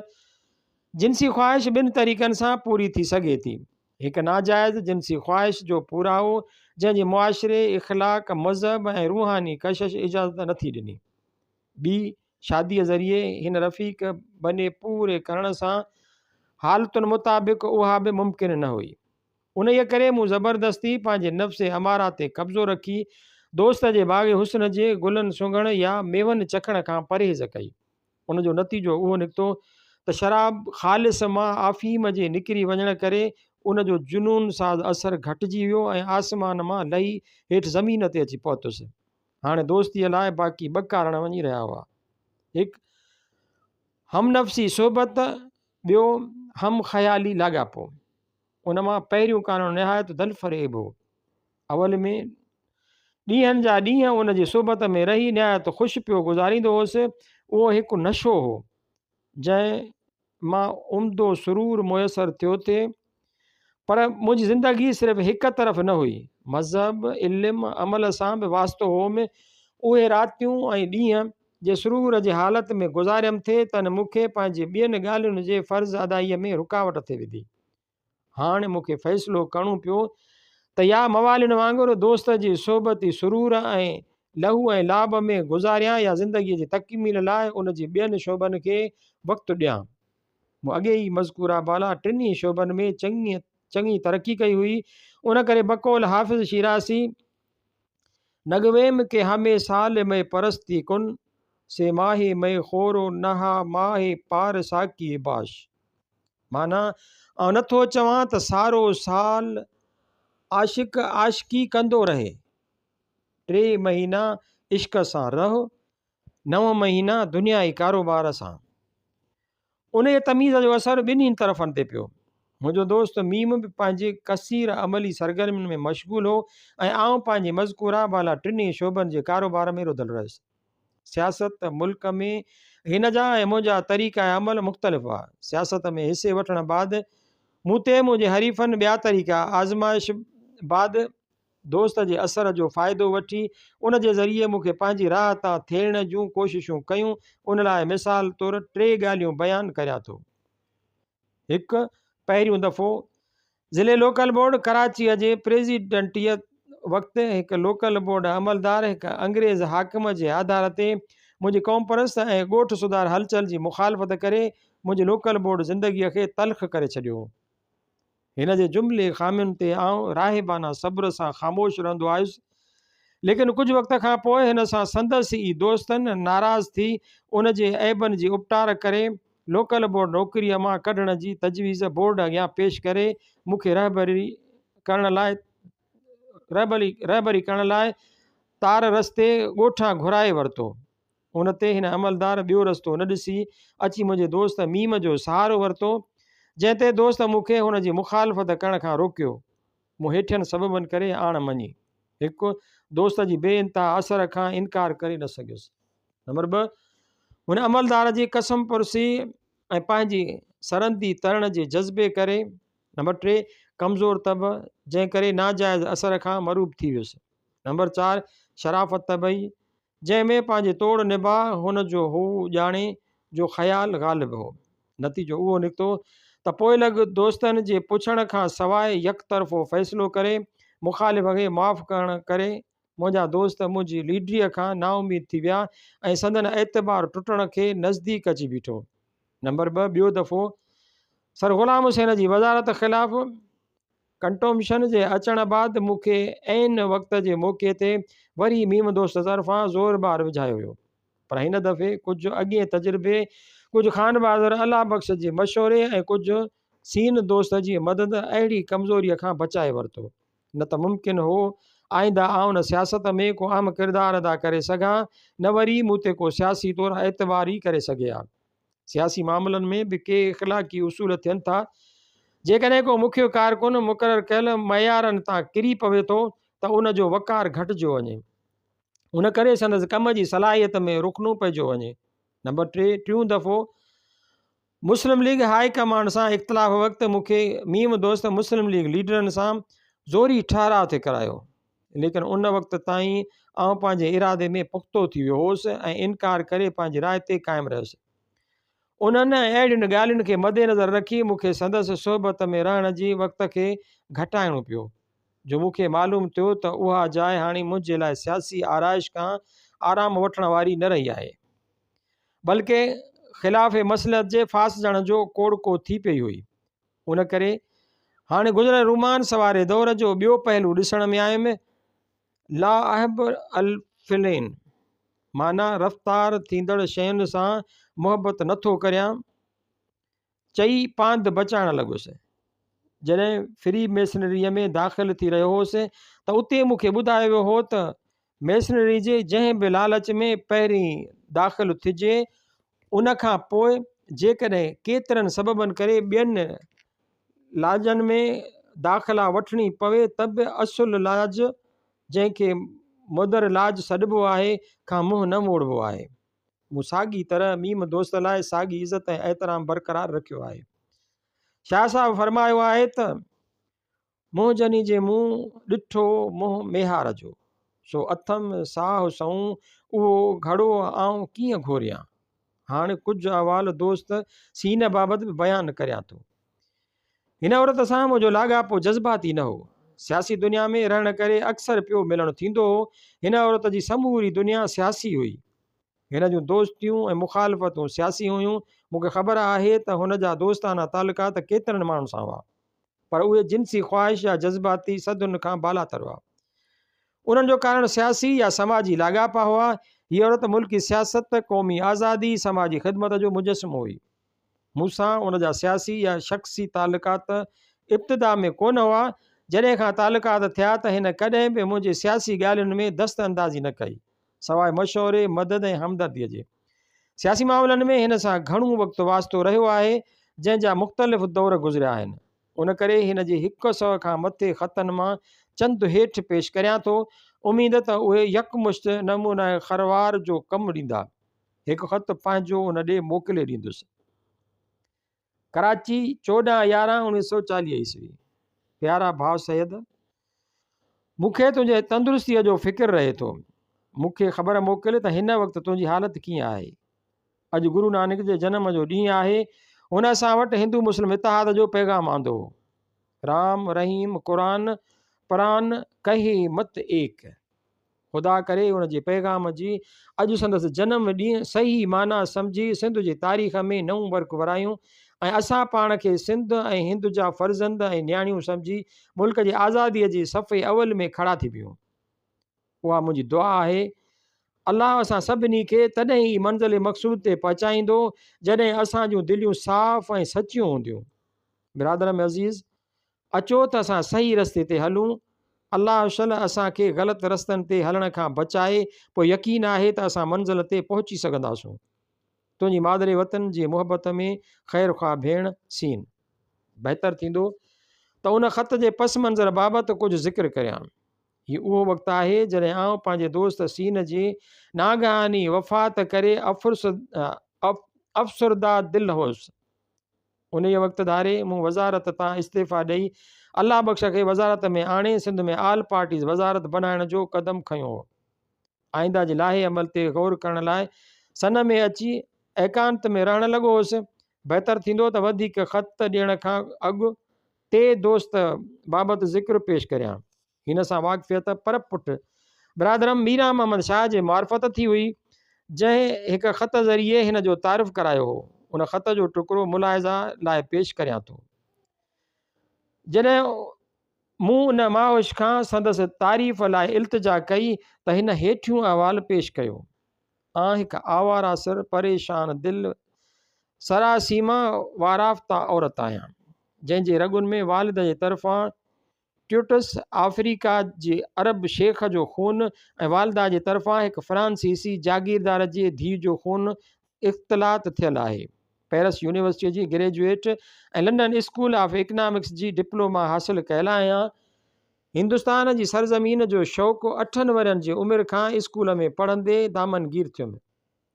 जिनसी ख़्वाहिश 2 तरीक़नि सां पूरी थी सघे थी। हिकु नाजाइज़ जिनसी ख़्वाहिश जो पूराओ जंहिंजी मुआशरे, इख़लाक़, मज़हब ऐं रूहानी कशिश इजाज़त नथी ॾिनी। ॿी, शादीअ ज़रिए हिन रफ़ीक बने पूरे करण सां हालतुनि मुताबिक़ उहा बि मुमकिन न हुई। उन जे करे मूं ज़बरदस्ती पंहिंजे नफ़्स अमारा ते कब्ज़ो रखी दोस्त जे बाग़ हुस्न जे गुलनि सुंघण या मेवनि चखण खां परहेज़ कई। उन जो नतीजो उहो निकितो त शराब ख़ालिस मां आफ़ीम जे निकिरी वञण करे उन जो जुनून साज़ असर घटिजी वियो ऐं आसमान मां लही हेठि ज़मीन ते अची पहुतुसि। हाणे दोस्तीअ लाइ बाक़ी 2 कारण वञी रहिया हुआ: हिकु, हम नफ़्सी सोबत, ॿियो हम ख़याली लाॻापो। उन मां पहिरियों कारण निहायत दलफ़रेब हो। अवल में ॾींहंनि जा ॾींहं उन जी सोबत में रही निहायत ख़ुशि पियो गुज़ारींदो हुउसि। उहो हिकु नशो हो जंहिं मां उम्दो सुरूर मुयसरु थियो थिए। पर मुंहिंजी ज़िंदगी सिर्फ़ु हिकु तरफ़ न हुई, मज़हब, इल्म, अमल सां बि वास्तो हो। उहे रातियूं ऐं ॾींहं जे सुरूर जे हालत में गुज़ारियमि थे त मूंखे पंहिंजी ॿियनि ॻाल्हियुनि जे फ़र्ज़ अदाईअ में रुकावट थिए विधी। हाणे मूंखे फ़ैसिलो करिणो पियो त या मवालिन वांगुरु दोस्त जी सोबती सुरूर ऐं लहू ऐं लाभ में गुज़ारियां या ज़िंदगीअ जी तकमील लाइ उन जी ॿियनि शोबनि खे वक़्तु ॾियां। मूं अॻे ई मज़कूरा बाला 3 शोबनि में चङी तरक़ी कई हुई। उन करे बक़ौल हाफ़िज़ शिराज़ी नगवेम के हमें साल में परस्ती कुन से माहे में खोरो नहा माहे पार साकी बाश। माना ऐं नथो चवां त सारो साल आशिक़ आशिकी कंदो रहे, 3 महीना इश्क सां रहो, 9 महीना दुनियाई कारोबार सां। उन जे तमीज़ जो असर 2 तरफ़नि ते पियो। मुंहिंजो दोस्त मीम बि पंहिंजे कसीर अमली सरगर्मियुनि में मशगूल हो ऐं आउं पंहिंजी मज़कूरा बाला 3 शोबनि जे कारोबार में रुधल रहियुसि। सियासत मुल्क में हिन जा ऐं मुंहिंजा तरीक़ा अमल मुख़्तलिफ़ हुआ। सियासत में हिसे वठण बाद मूं ते मुंहिंजे हरीफ़नि ॿिया तरीक़ा आज़माइश बाद दोस्त जे असर जो फ़ाइदो वठी उन जे ज़रिए मूंखे पंहिंजी राह तां थियण जूं कोशिशूं कयूं। उन लाइ मिसाल तौरु 3 ॻाल्हियूं बयानु करियां थो। हिकु, पहिरियों दफ़ो ज़िले लोकल बोर्ड कराचीअ जे प्रेज़िडेंटीअ वक़्तु हिकु लोकल बोर्ड अमलदार हिकु अंग्रेज़ हाकिम जे आधार ते मुंहिंजी क़ौम परस्त ऐं ॻोठ सुधार हलचल जी मुखालफ़त करे मुंहिंजी लोकल बोर्ड ज़िंदगीअ खे तल्ख़ करे छॾियो। हिन जे जुमिले ख़ामियुनि ते आउं राहिबाना सब्र सां ख़ामोश रहंदो आयुसि। लेकिन कुझु वक़्त खां पोइ हिन सां संदसि ई दोस्तनि नाराज़ थी उन जे ऐबनि जी उपटार करे लोकल बोर्ड नौकरीअ मां कढण जी तजवीज़ बोर्ड अॻियां पेश करे मूंखे रहबरी करण लाइ तार रस्ते ॻोठां घुराए वरितो। उन ते हिन अमलदार ॿियो रस्तो न ॾिसी अची मुंहिंजे दोस्त मीम जो सहारो वरितो, जंहिं ते दोस्त मूंखे हुन जी मुखालफ़त करण खां रोकियो। मूं हेठियनि सबबनि करे आण मञी। हिकु, दोस्त जी बेइंतहा असर खां इनकार करे न सघियुसि। नंबर 2, हुन अमलदार जी कसम पुरसी ऐं पंहिंजी सरहदी तरण जे जज़्बे करे। नंबर 3, कमज़ोर तब जंहिं करे नाजाइज़ असर खां मरूब थी वियुसि। नंबर 4, शराफ़त तबई जंहिंमें पंहिंजे तोड़ निभा हुन जो हू ॼाणे जो ख़्यालु ग़ालिब हो। नतीजो उहो निकितो त पोइ लॻ दोस्तनि जे पुछण खां सवाइ यकतरफ़ो फ़ैसिलो करे मुखालिफ़ खे माफ़ करण करे मुंहिंजा दोस्त मुंहिंजी लीडरीअ खां नाउमीद थी विया ऐं संदन एतबार टुटण खे नज़दीक अची बीठो। नंबर 2, ॿियो दफ़ो सर ग़ुलाम हुसैन जी वज़ारत ख़िलाफ़ु कंटोमिशन जे अचण बाद मूंखे ऐन वक़्त जे मौक़े ते वरी मीम दोस्त तरफ़ां ज़ोरबार विझायो वियो। पर हिन दफ़े कुझु अॻे तजुर्बे, कुझु ख़ान बहादुर अला बख़्श जे मशवरे ऐं कुझु सीन दोस्त जी मदद अहिड़ी कमज़ोरीअ खां बचाए वरितो। न त मुमकिन हो आईंदा आउं सियासत में को अहम किरदारु अदा करे सघां, न वरी मूं ते को सियासी तौरु एतबार ई करे सघे हा। सियासी मामलनि में बि के इख़लाक़ी उसूल थियनि था। जेकॾहिं को मुख्य कारकुन मुक़ररु कयल मयारनि तां किरी पवे थो त उन जो वक़ार घटिजो वञे, उन करे संदसि कम जी सलाहियत में रुकनू पइजो वञे। नंबर 3, टियों दफ़ो मुस्लिम लीग हाई कमांड सां इख़्तिलाफ़ वक़्तु मूंखे मीम दोस्त मुस्लिम लीग लीडरनि सां ज़ोरी ठहराउ ते करायो, लेकिन उन वक़्त ताईं आउं पंहिंजे इरादे में पुख़्तो थी वियो हुउसि ऐं इनकार करे पंहिंजी राय ते क़ाइमु रहियुसि। उन्हनि अहिड़ियुनि ॻाल्हियुनि खे मद्देनज़र रखी मूंखे संदसि सोहबत में रहण जी वक़्त खे घटाइणो पियो, जो मूंखे मालूम थियो त उहा जाइ हाणे मुंहिंजे लाइ सियासी आराइश खां आराम वठण वारी न रही आहे, बल्कि ख़िलाफ़ मसलहत जे फासिजण जो कोड़को थी पई हुई। उन करे हाणे गुज़िरियल रुमान सवारे दौर जो ॿियो पहलू ॾिसण में आयुमि। ला अहब अल फिलेन, माना रफ़्तार थींदड़ शयुनि सां मुहबत नथो करियां, चई पांद बचाइण लॻुसि। जॾहिं फ्री मेसनरीअ में दाख़िल थी रहियो हुउसि त उते मूंखे ॿुधायो वियो हो त मेसनरी जे जंहिं बि लालच में पहिरीं दाख़िल थिजे, उन खां पोइ जेकॾहिं केतिरनि सबबनि करे ॿियनि लाजनि में दाख़िला वठणी पवे त बि असुल लाज, जंहिंखे मुदर लाज सॾिबो आहे, खां मुंहुं न मोड़बो आहे। मूं साॻी तरह मीम दोस्त लाइ साॻी इज़त ऐं एतराम बरक़रार रखियो आहे। शाह साहब फरमायो आहे त मुंहुं जनी जे मुंहुं ॾिठो मुंहुं मेहार जो, सो अथम साह सऊं उहो घड़ो आऊं कीअं घोरियां। हाणे कुझु अहवाल दोस्त सीन बाबति बि बयानु करियां थो। हिन औरत सां मुंहिंजो लाॻापो जज़्बाती न हो, सियासी दुनिया में रहण करे अक्सर पियो मिलणु थींदो हो। हिन औरत जी समूरी दुनिया सियासी हुई, हिन जूं दोस्तियूं ऐं मुखालफ़तूं सियासी हुयूं। मूंखे ख़बर आहे त हुन जा दोस्ताना तालुकात केतिरनि माण्हुनि सां हुआ, पर उहे जिनसी ख़्वाहिश या जज़्बाती सदुन खां बालातर हुआ। उन्हनि जो कारण सियासी या समाजी लाॻापा हुआ। हीअ औरत मुल्की सियासत, क़ौमी आज़ादी, समाजी ख़िदमत जो मुजस्मो हुई। मूंसां उन जा सियासी या शख़्सी तालुकात इब्तिदा में कोन हुआ। जॾहिं खां तालुकात थिया त हिन कॾहिं बि मुंहिंजे सियासी ॻाल्हियुनि में दस्त अंदाज़ी न कई, सवाइ मशवरे, मदद ऐं हमदर्दीअ जे। सियासी मामलनि में हिन सां घणो वक़्तु वास्तो रहियो आहे, जंहिंजा मुख़्तलिफ़ दौर गुज़रिया आहिनि। उन करे हिन जे 100 खां मथे ख़तनि मां चंद हेठि पेश करियां थो, उमीद त उहे यकमुश्त नमूना ख़रवार जो कमु ॾींदा। हिकु ख़त पंहिंजो उन ॾे मोकिले ॾींदुसि। कराची 14/11/1940 ईस्वी। प्यारा भाउ सैद, मूंखे तुंहिंजे तंदुरुस्तीअ जो फ़िक्र रहे थो। मूंखे ख़बर मोकिल त हिन वक़्तु तुंहिंजी हालति कीअं आहे। अॼु गुरु नानक जे जनम जो ॾींहुं आहे। हुन असां वटि हिंदू मुस्लिम इतिहाद जो पैगाम आंदो हो। राम रहीम क़ुरान परान कहे मत एक। ख़ुदा करे उन जे पैगाम जी अॼु संदसि जनम ॾींहुं सही माना सम्झी सिंध जी तारीख़ में नऊं वर्क वरायूं ऐं असां पाण खे सिंध ऐं हिंद जा फ़र्ज़ंद ऐं न्याणियूं सम्झी मुल्क जी आज़ादीअ जी सफ़े अवल में खड़ा थी पियूं। उहा मुंहिंजी दुआ आहे। अलाह असां सभिनी खे तॾहिं ई मंज़िल मक़सूद ते पहुचाईंदो जॾहिं असां जूं दिलियूं साफ़ ऐं सचियूं हूंदियूं। बिरादर में अज़ीज़, अचो त असां सही रस्ते ते हलूं। अलाह शल असांखे ग़लति रस्तनि ते हलण खां बचाए, पोइ यकीन आहे त असां मंज़िल ते पहुची सघंदासूं। तुंहिंजी मादरे वतन जी मुहबत में ख़ैर ख़्वाह भेण सीन। बहितर थींदो त उन ख़त जे पस मंज़र बाबति कुझु ज़िक्र करियां। हीउ उहो वक़्तु आहे जॾहिं आउं पंहिंजे दोस्त सीन जी नागहानी वफ़ात करे अफ़सरदा दिलि हुउसि। उन वक़्तु धारे मूं वज़ारत तां इस्तीफ़ा ॾेई अलाह बख़्श खे वज़ारत में आणे सिंध में आल पार्टीज़ वज़ारत बनाइण जो क़दम खयों हो। आईंदा जे लाहे अमल ते ग़ौर करण लाइ सन में अची एकांत में रहण लॻो हुउसि। बहितर थींदो त वधीक ख़त ॾियण खां अॻु टे दोस्त बाबति ज़िक्र पेश करियां। हिन सां वाक़फ़ियत पर पुटु बिरादरम मीरा मोहम्मद शाह जे मार्फत थी हुई, जंहिं हिकु ख़त ज़रिए हिन जो तारीफ़ करायो हो। उन ख़त जो टुकड़ो मुलाहिज़ा लाइ पेश करियां थो। जॾहिं मूं उन माउश खां संदसि तारीफ़ लाइ इल्तिजा कई त हिन हेठियूं अहवाल पेश कयो। हिकु आवारा सिर परेशान दिलि सरासीमा वाराफ़्ता औरत आहियां, जंहिंजे रगुनि में वालिद जे तरफ़ां ट्यूटस अफ्रीका जे अरब शेख जो खून ऐं वालिदा जे तरफ़ां हिकु फ्रांसीसी जागीरदार जे धीउ जो खून इख़्तिलात थियल आहे। पेरिस यूनिवर्सिटी जी ग्रेजुएट ऐं London school of economics G diploma हासिलु कयल आहियां। हिंदुस्तान जी सरज़मीन जो शौक़ु 8 वरनि जी उमिरि खां स्कूल में पढ़ंदे दामनगीर थियुमि,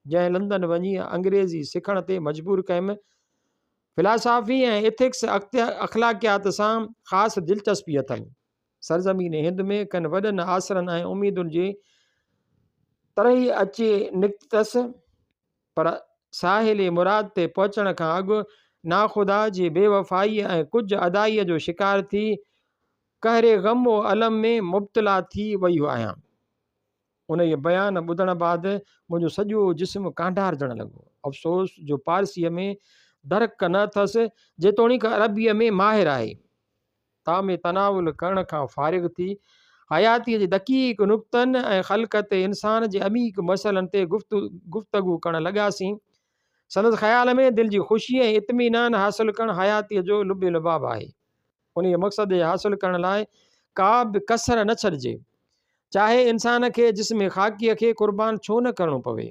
जंहिं लंदन वञी अंग्रेज़ी सिखण ते मजबूर कयुमि। फिलासफ़ी ऐं इथिक्स अख़लाक़ियात सां ख़ासि दिलचस्पी अथनि। सरज़मीन हिंद में कनि वॾनि आसरनि ऐं उमीदुनि जी तरह अची निकितसि, पर साहिल मुराद ते पहुचण खां अॻु नाख़ुदा जी बेवफ़ाई ऐं कुझु अदाईअ जो शिकार थी कहरे ग़म व अलम में मुब्तला थी वई आहियां। उन ये बयान ॿुधण बाद मुंहिंजो सॼो जिस्म कांढारजण लॻो। अफ़सोस जो पारसीअ में दरक न अथसि, जेतोणीकि अरबीअ में माहिर आहे। तामे तनावुल करण खां फ़ारिग़ थी हयातीअ जे दक़ीक़ नुक़्तनि ऐं ख़ल्क़त इंसान जे अमीक मसइलनि ते गुफ़्तगू करणु लॻासीं। संदसि ख़्याल में दिलि जी ख़ुशी ऐं इत्मीनान हासिलु करणु हयातीअ जो लुब लुबाब आहे। उन मक़सद हासिलु करण लाइ का बि कसर न छॾिजे, चाहे इंसान खे जिस्म ख़ाकीअ खे क़ुर्बान छो न करिणो पवे।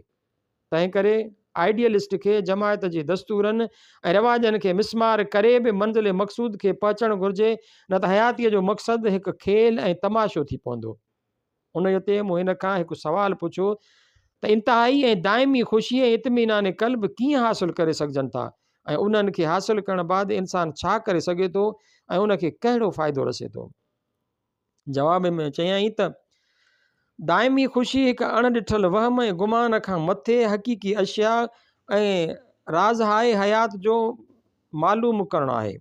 तंहिं करे आइडियलिस्ट खे जमायत जे दस्तूरनि ऐं रिवाजनि खे मिसमार करे बि मंज़िल मक़सूद खे पहुचणु घुरिजे, न त हयातीअ जो मक़सदु हिकु खेल ऐं तमाशो थी पवंदो। उन ते मूं हिन खां हिकु सुवालु पुछियो त इंतिहाई ऐं दाइमी ख़ुशी ऐं इत्मीनान क़ल्ब कीअं हासिलु करे सघजनि था, ऐं उन्हनि खे हासिलु करण बाद इंसानु छा करे सघे थो ऐं उनखे कहिड़ो फ़ाइदो रसे थो। जवाब में चयाईं त दाइमी ख़ुशी हिकु अणॾिठल वहम ऐं गुमान खां मथे हक़ीक़ी अशिया ऐं राज़हाए हयात जो मालूम करणु आहे,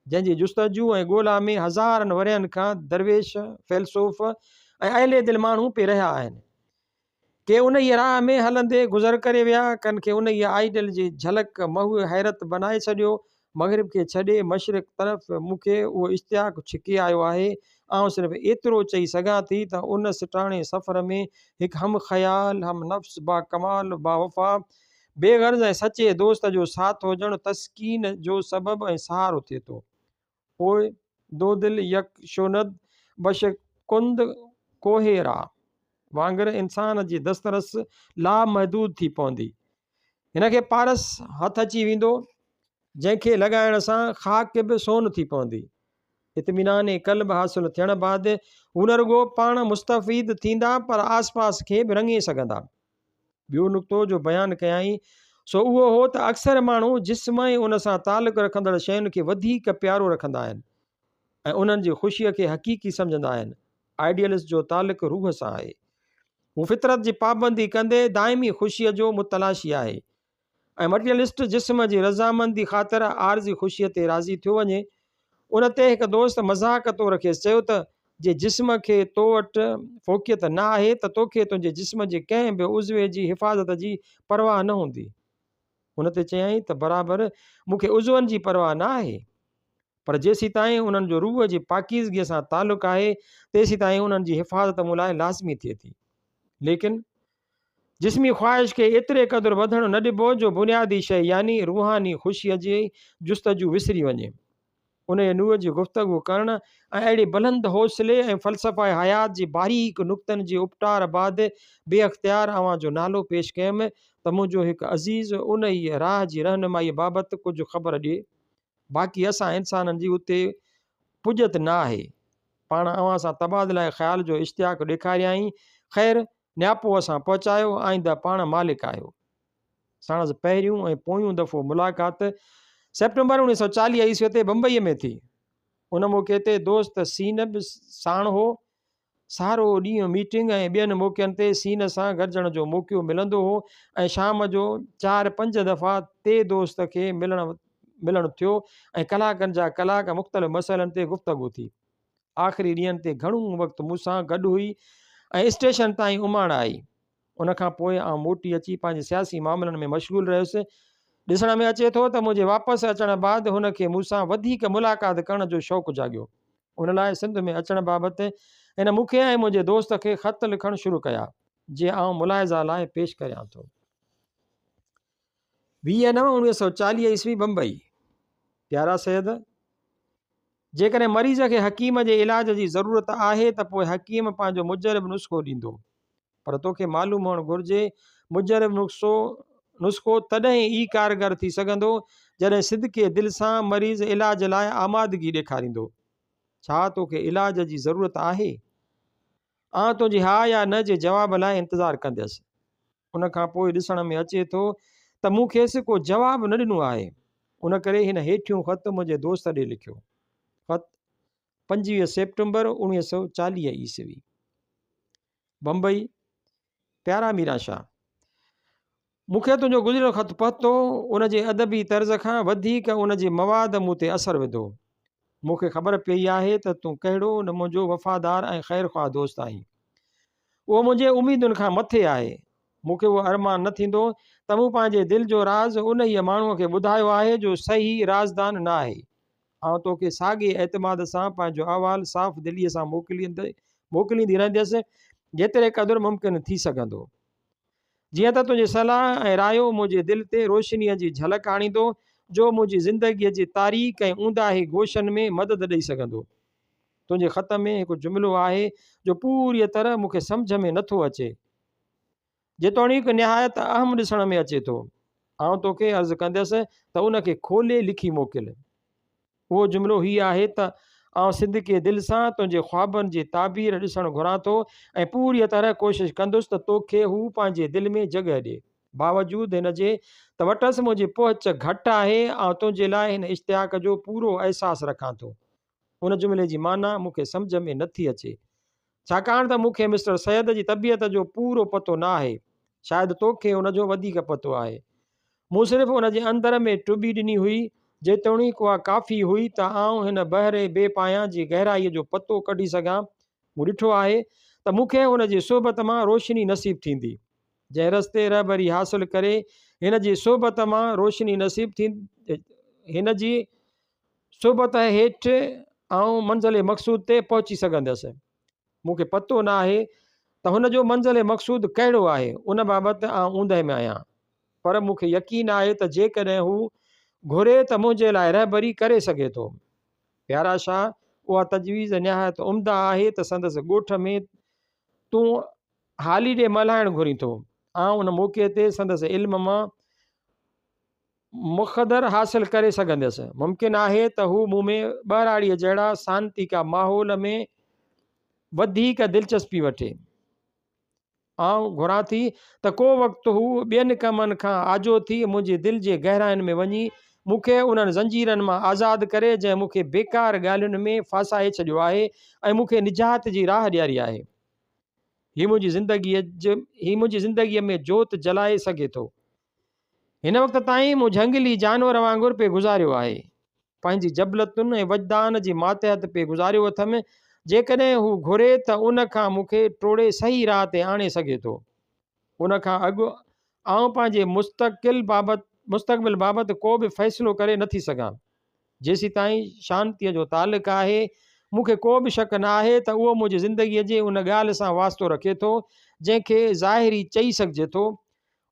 जंहिंजी जुस्तजू ऐं ॻोल्हा में हज़ारनि वरियनि खां दरवेश फ़िलसूफ़ ऐं अहले दिलि माण्हू पे रहिया आहिनि। के उन ई राह में हलंदे गुज़र करे विया, कनि खे उन ई आइडियल जी झलक महू हैरत बनाए छॾियो। मग़रिब खे छॾे मशरिक़ तरफ़ मूंखे उहो इश्तियाक़ छिके आयो आहे। आउं सिर्फ़ु एतिरो चई सघां थी त उन सिटाणे सफ़र में हिकु हम ख़याल, हम नफ़्स, बा कमाल, बा वफ़ा, बेग़र्ज़ ऐं सचे दोस्त जो साथ हुजणु तस्कीन जो सबबु ऐं सहारो थिए थो। पोइ दो दिल यक शोनद बशकुंद कोहेरा वांगुरु इंसान जी दस्तरस लामहदूद थी पवंदी। हिन खे पारस हथ अची वेंदो, जंहिंखे लॻाइण सां ख़ाक बि सोन थी पवंदी। इत्मीनान क़ल्ब हासिलु थियण बाद हू न रुॻो पाण मुस्तफ़ीद थींदा, पर आसपास खे बि रंगे सघंदा। ॿियो नुक़्तो जो बयानु कयाई सो उहो हो त अक्सर माण्हू जिस्म ऐं उन सां तालुक़ु रखंदड़ शयुनि खे वधीक प्यारो रखंदा आहिनि ऐं उन्हनि जी ख़ुशीअ खे हक़ीक़ी सम्झंदा आहिनि। आइडियलिस्ट जो तालुक़ु रूह सां आहे। हू फितरत जी पाबंदी कंदे दाइमी ख़ुशीअ जो मुतलाशी आहे, ऐं मटीरियलिस्ट जिस्म जी रज़ामंदी ख़ातिर आर्ज़ी ख़ुशीअ ते राज़ी थियो वञे। उन ते हिकु दोस्त मज़ाक़ तौर खेसि चयो त जे जिस्म खे तो वटि फ़ोक़ियत न आहे त तोखे तुंहिंजे जिस्म जे कंहिं बि उज़वे जी हिफ़ाज़त जी परवाह न हूंदी। उन ते चयाईं त बराबरि मूंखे उज़वनि जी परवाह न आहे, पर जेसीं ताईं उन्हनि जो रूह जी पाकीज़गीअ सां तालुक़ु आहे तेसीं ताईं उन्हनि जी हिफ़ाज़त मूं लाइ लाज़मी थिए थी। लेकिन जिस्मी ख़्वाहिश खे एतिरे क़दुरु वधणु न ॾिबो जो बुनियादी शइ यानी रूहानी ख़ुशीअ जी जुस्तजू विसरी वञे। उन नूह जी गुफ़्तगू करणु ऐं अहिड़े बुलंद हौसले ऐं फ़लसफ़ा हयात जी बारीक नुक़्तनि जे उपटार बाद बेअख़्तियार अव्हां जो नालो पेश कयुमि त मुंहिंजो हिकु अज़ीज़ उन ई राह जी रहनुमाई बाबति कुझु ख़बर ॾिए। बाक़ी असां इंसाननि जी उते पुॼत न आहे। पाण अव्हां सां तबादला ख़्याल जो इश्तियाक ॾेखारियाई। ख़ैरु नियापो असां पहुचायो, आईंदा पाण मालिक आहियो। साणसि पहिरियों ऐं पोयूं दफ़ो मुलाक़ात सेप्टेंबर 1940 ईस्वीअ ते बम्बईअ में थी। उन मौक़े ते दोस्त सीन बि साण हो। सारो ॾींहुं मीटिंग ऐं ॿियनि मौक़नि ते सीन सां गॾिजण जो मौक़ो मिलंदो हो ऐं शाम जो 4-5 दफ़ा ते दोस्त खे मिलणु थियो ऐं कलाकनि जा कलाक मुख़्तलिफ़ मसइलनि ते गुफ़्तगू थी। आख़िरी ॾींहंनि ते घणो वक़्तु मूंसां गॾु हुई ऐं स्टेशन ताईं उमाण आई। उनखां पोइ आउं मोटी अची पंहिंजे सियासी मामलनि में मशगूल रहियुसि। ॾिसण में अचे थो त मुंहिंजे वापसि अचण बाद हुनखे मूंसां वधीक मुलाक़ात करण जो शौक़ु जाॻियो। उन लाइ सिंध में अचण बाबति हिन मूंखे ऐं मुंहिंजे दोस्त खे ख़त लिखणु शुरू कया, जे आउं मुलाहिज़ा लाइ पेश करियां थो। 20/9/1940 ईस्वी बम्बई। प्यारा सैद, जेकॾहिं मरीज़ खे हकीम जे इलाज जी ज़रूरत आहे त पोइ हकीम पंहिंजो मुजरिब नुस्ख़ो ॾींदो, पर तोखे मालूम हुअणु घुरिजे मुजरिब नुस्ख़ो तॾहिं ई कारगर थी सघंदो जॾहिं सिदके दिलि सां मरीज़ इलाज लाइ आमादगी ॾेखारींदो। छा तोखे इलाज जी ज़रूरत आहे? आउं तुंहिंजी हा या न जे जवाब लाइ इंतज़ारु कंदसि। उनखां पोइ ॾिसण में अचे थो त मूं खेसि को जवाबु न ॾिनो आहे। उन करे हिन हेठियों ख़त मुंहिंजे दोस्त ॾे लिखियो। ख़त 25 सेप्टेंबर 1940 ईस्वी। बम्बई। प्यारा मीरा शाह, मूंखे तुंहिंजो गुज़िरियल ख़त पतो उन जे अदबी तर्ज़ खां वधीक उन जे मवाद मूं ते असरु विधो। मूंखे ख़बर पई आहे त तूं कहिड़ो न मुंहिंजो वफ़ादार ऐं ख़ैरख़्वाह दोस्त आहीं। उहो मुंहिंजे उमेदुनि खां मथे आहे। मूंखे उहो अरमान न थींदो त मूं पंहिंजे दिलि जो राज़ उन ई माण्हूअ खे ॿुधायो आहे जो सही राज़दान न आहे। आउं तोखे साॻे एतमाद सां पंहिंजो अहवालु साफ़ दिलीअ सां मोकिलींदी रहंदसि जेतिरे क़दुरु मुमकिन थी सघंदो। जीअं त तुंहिंजी सलाह ऐं रायो मुंहिंजे दिलि ते रोशनीअ जी झलक आणींदो जो मुंहिंजी ज़िंदगीअ जी तारीख़ ऐं ऊंदाहे गोशनि में मदद ॾेई सघंदो। तुंहिंजे ख़त में हिकु जुमिलो आहे जो पूरी तरह मूंखे सम्झ में नथो अचे, जेतोणीकि निहायत अहम ॾिसण में अचे थो। आउं तोखे अर्ज़ु कंदसि त उनखे खोले लिखी मोकिल। उहो जुमिलो हीअ आहे त आउं सिदके दिलि सां तुंहिंजे ख़्वाबनि जी ताबीर ॾिसणु घुरां थो ऐं पूरी तरह कोशिशि कंदुसि त तोखे हू पंहिंजे दिलि में जॻह ॾिए। बावजूदि हिन जे त वटसि मुंहिंजी पहुच घटि आहे, ऐं तुंहिंजे लाइ हिन इश्तियाक जो पूरो अहसासु रखां थो। उन जुमिले जी माना मूंखे सम्झ में नथी अचे, छाकाणि त मूंखे मिस्टर सैद जी तबियत जो पूरो पतो न आहे। शायदि तोखे उनजो वधीक पतो आहे। मूं सिर्फ़ु उन जे अंदर में टुॿी ॾिनी हुई, जेतोणीकि उहा काफ़ी हुई त आउं हिन बहिरे बेपायां जी गहराईअ जो पतो कढी सघां। मूं ॾिठो आहे त मूंखे हुन जी सोबत मां रोशनी नसीब थींदी। जंहिं रस्ते रहबरी हासिलु करे हिन जी सोबत मां रोशनी नसीब थींदी, हिन जी सोबत हेठि आउं मंज़िल मक़सूद ते पहुची सघंदसि। मूंखे पतो न आहे त हुन जो मंज़िल मक़सूद कहिड़ो आहे, उन बाबति आउं ऊंदहि में आहियां, पर मूंखे यकीन आहे त जेकॾहिं हू घुरे त मुंहिंजे लाइ रहबरी करे सघे थो। प्यारा शाह, उहा तजवीज़ निहायत उम्दा आहे त संदसि ॻोठ में तूं हालीडे मल्हाइणु घुरी थो। आउं उन मौक़े ते संदसि इल्म मां मुख़दर हासिलु करे सघंदसि। मुमकिन आहे त हू मूं में ॿहिराड़ीअ जहिड़ा सांतीका माहौल में वधीक दिलचस्पी वठे। आउं घुरां थी त को वक़्तु हू ॿियनि कमनि खां आजो थी मुंहिंजे दिलि जे गहराइनि में वञी मूंखे उन्हनि ज़ंजीरनि मां आज़ादु करे जंहिं मूंखे बेकार ॻाल्हियुनि में फासाए छॾियो आहे ऐं मूंखे निजात जी राह ॾियारी आहे। हीअ मुंहिंजी ज़िंदगीअ में जोत जलाए सघे थो। हिन वक़्त ताईं मूं झंगली जानवर वांगुरु पे गुज़ारियो आहे, पंहिंजी जबलतुनि ऐं वजदान जी मातहत पे गुज़ारियो अथमि। जेकॾहिं हू घुरे त उन खां मूंखे टोड़े सही राह ते आणे सघे थो। उन खां अॻु आउं पंहिंजे मुस्तक़बिल बाबति को बि फ़ैसिलो करे नथी सघां। जेसीं ताईं शांतीअ जो तालुक़ु आहे, मूंखे को बि शक न आहे त उहो मुंहिंजी ज़िंदगीअ जे उन ॻाल्हि सां वास्तो रखे थो जंहिंखे ज़ाहिरी चई सघिजे थो,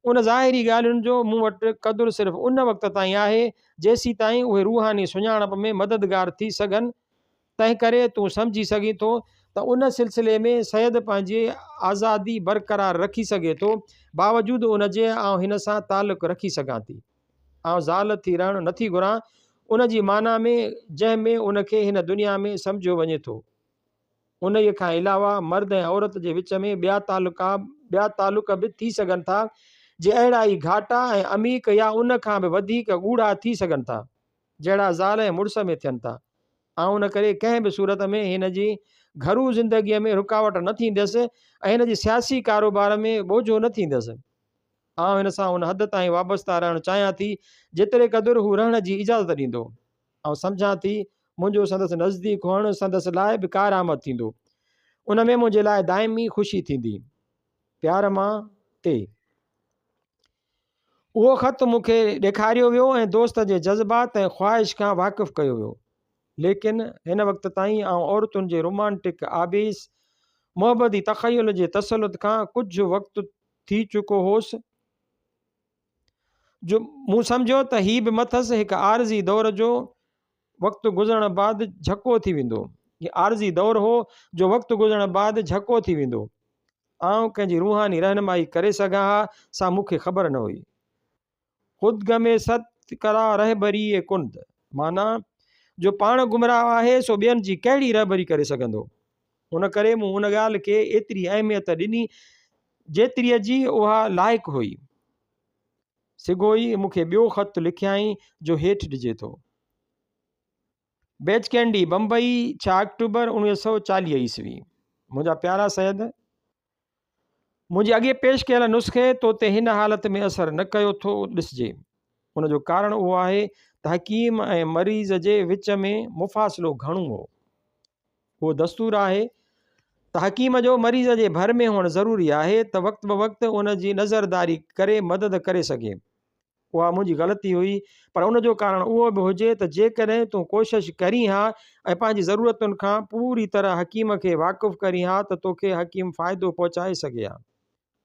उन ज़ाहिरी ॻाल्हियुनि जो मूं वटि क़दुरु सिर्फ़ु उन वक़्त ताईं आहे जेसीं ताईं उहे रूहानी सुञाणप में मददगार थी सघनि। तंहिं करे तूं सम्झी सघीं थो त उन सिलसिले में सैद पंहिंजी आज़ादी बरक़रार रखी सघे थो, बावजूदु उन जे आउं हिन सां तालुक़ु रखी सघां थी। आउं ज़ाल थी रहणु नथी घुरां, उन जी माना में जंहिंमें उनखे हिन दुनिया में सम्झियो वञे थो। उन खां अलावा मर्द ऐं औरत जे विच में ॿिया तालुक बि थी सघनि था, जे अहिड़ा ई घाटा ऐं अमीक या उन खां बि वधीक ॻूढ़ा थी सघनि था, जहिड़ा ज़ाल ऐं मुड़ुस में थियनि था। ऐं उन करे कंहिं बि सूरत में हिन जी घरू ज़िंदगीअ में रुकावट न थींदसि ऐं हिन जी सियासी कारोबार में ॿोझो न थींदसि। आउं हिन सां उन हद ताईं वाबस्ता रहणु चाहियां थी जेतिरे क़दुरु हू रहण जी इजाज़त ॾींदो। ऐं सम्झां थी मुंहिंजो संदसि नज़दीक हुअणु संदसि लाइ बि कारआमद थींदो। उन में मुंहिंजे लाइ दाइमी ख़ुशी थींदी। प्यार मां ते। उहो ख़त मूंखे ॾेखारियो वियो ऐं दोस्त जे जज़्बात ऐं ख़्वाहिश खां वाक़ुफ़ु कयो वियो। लेकिन हिन वक़्त ताईं आउं औरतुनि जे रोमांटिक आबेस मुहबती तख़युल जे तसलुत खां कुझु वक़्तु थी चुको होसि जो मूं सम्झो त हीउ बि मथसि हिकु आरज़ी दौर जो वक़्तु गुज़रण बाद झको थी वेंदो। हीउ आरज़ी दौर हो जो वक़्तु गुज़रण बाद झको थी वेंदो। आउं कंहिंजी रूहानी रहनुमाई करे सघां हा सा मूंखे ख़बर न हुई। ख़ुद गमे सत करा रहबरी कुंद, माना जो पाण गुमराह आहे सो ॿियनि जी कहिड़ी रहबरी करे सघंदो। उन करे मूं उन ॻाल्हि खे एतिरी अहमियत ॾिनी जेतिरीअ जी उहा लाइक़ु हुई। सिगोई मूंखे ॿियो ख़त लिखियाई जो हेठि ॾिजे थो। बेच कैंडी बम्बई 6 अक्टूबर 1940 ईस्वी। मुंहिंजा प्यारा सैद, मुंहिंजे अॻे पेश कयल नुस्खे तो ते हिन हालत में असरु न कयो थो ॾिसिजे। उन जो कारण उहो आहे त हकीम ऐं मरीज़ जे विच में मुफ़ासिलो घणो हो। उहो दस्तूर आहे त हकीम जो मरीज़ जे भर में हुअणु ज़रूरी आहे त वक़्त ब वक़्तु उन जी नज़रदारी करे मदद करे सघे। उहा मुंहिंजी ग़लती हुई, पर उन जो कारण उहो बि हुजे त जेकॾहिं तूं कोशिशि करी हा ऐं पंहिंजी ज़रूरतुनि खां पूरी तरह हकीम खे वाक़ुफ़ु करी हा त तोखे हकीम फ़ाइदो पहुचाए सघे हा।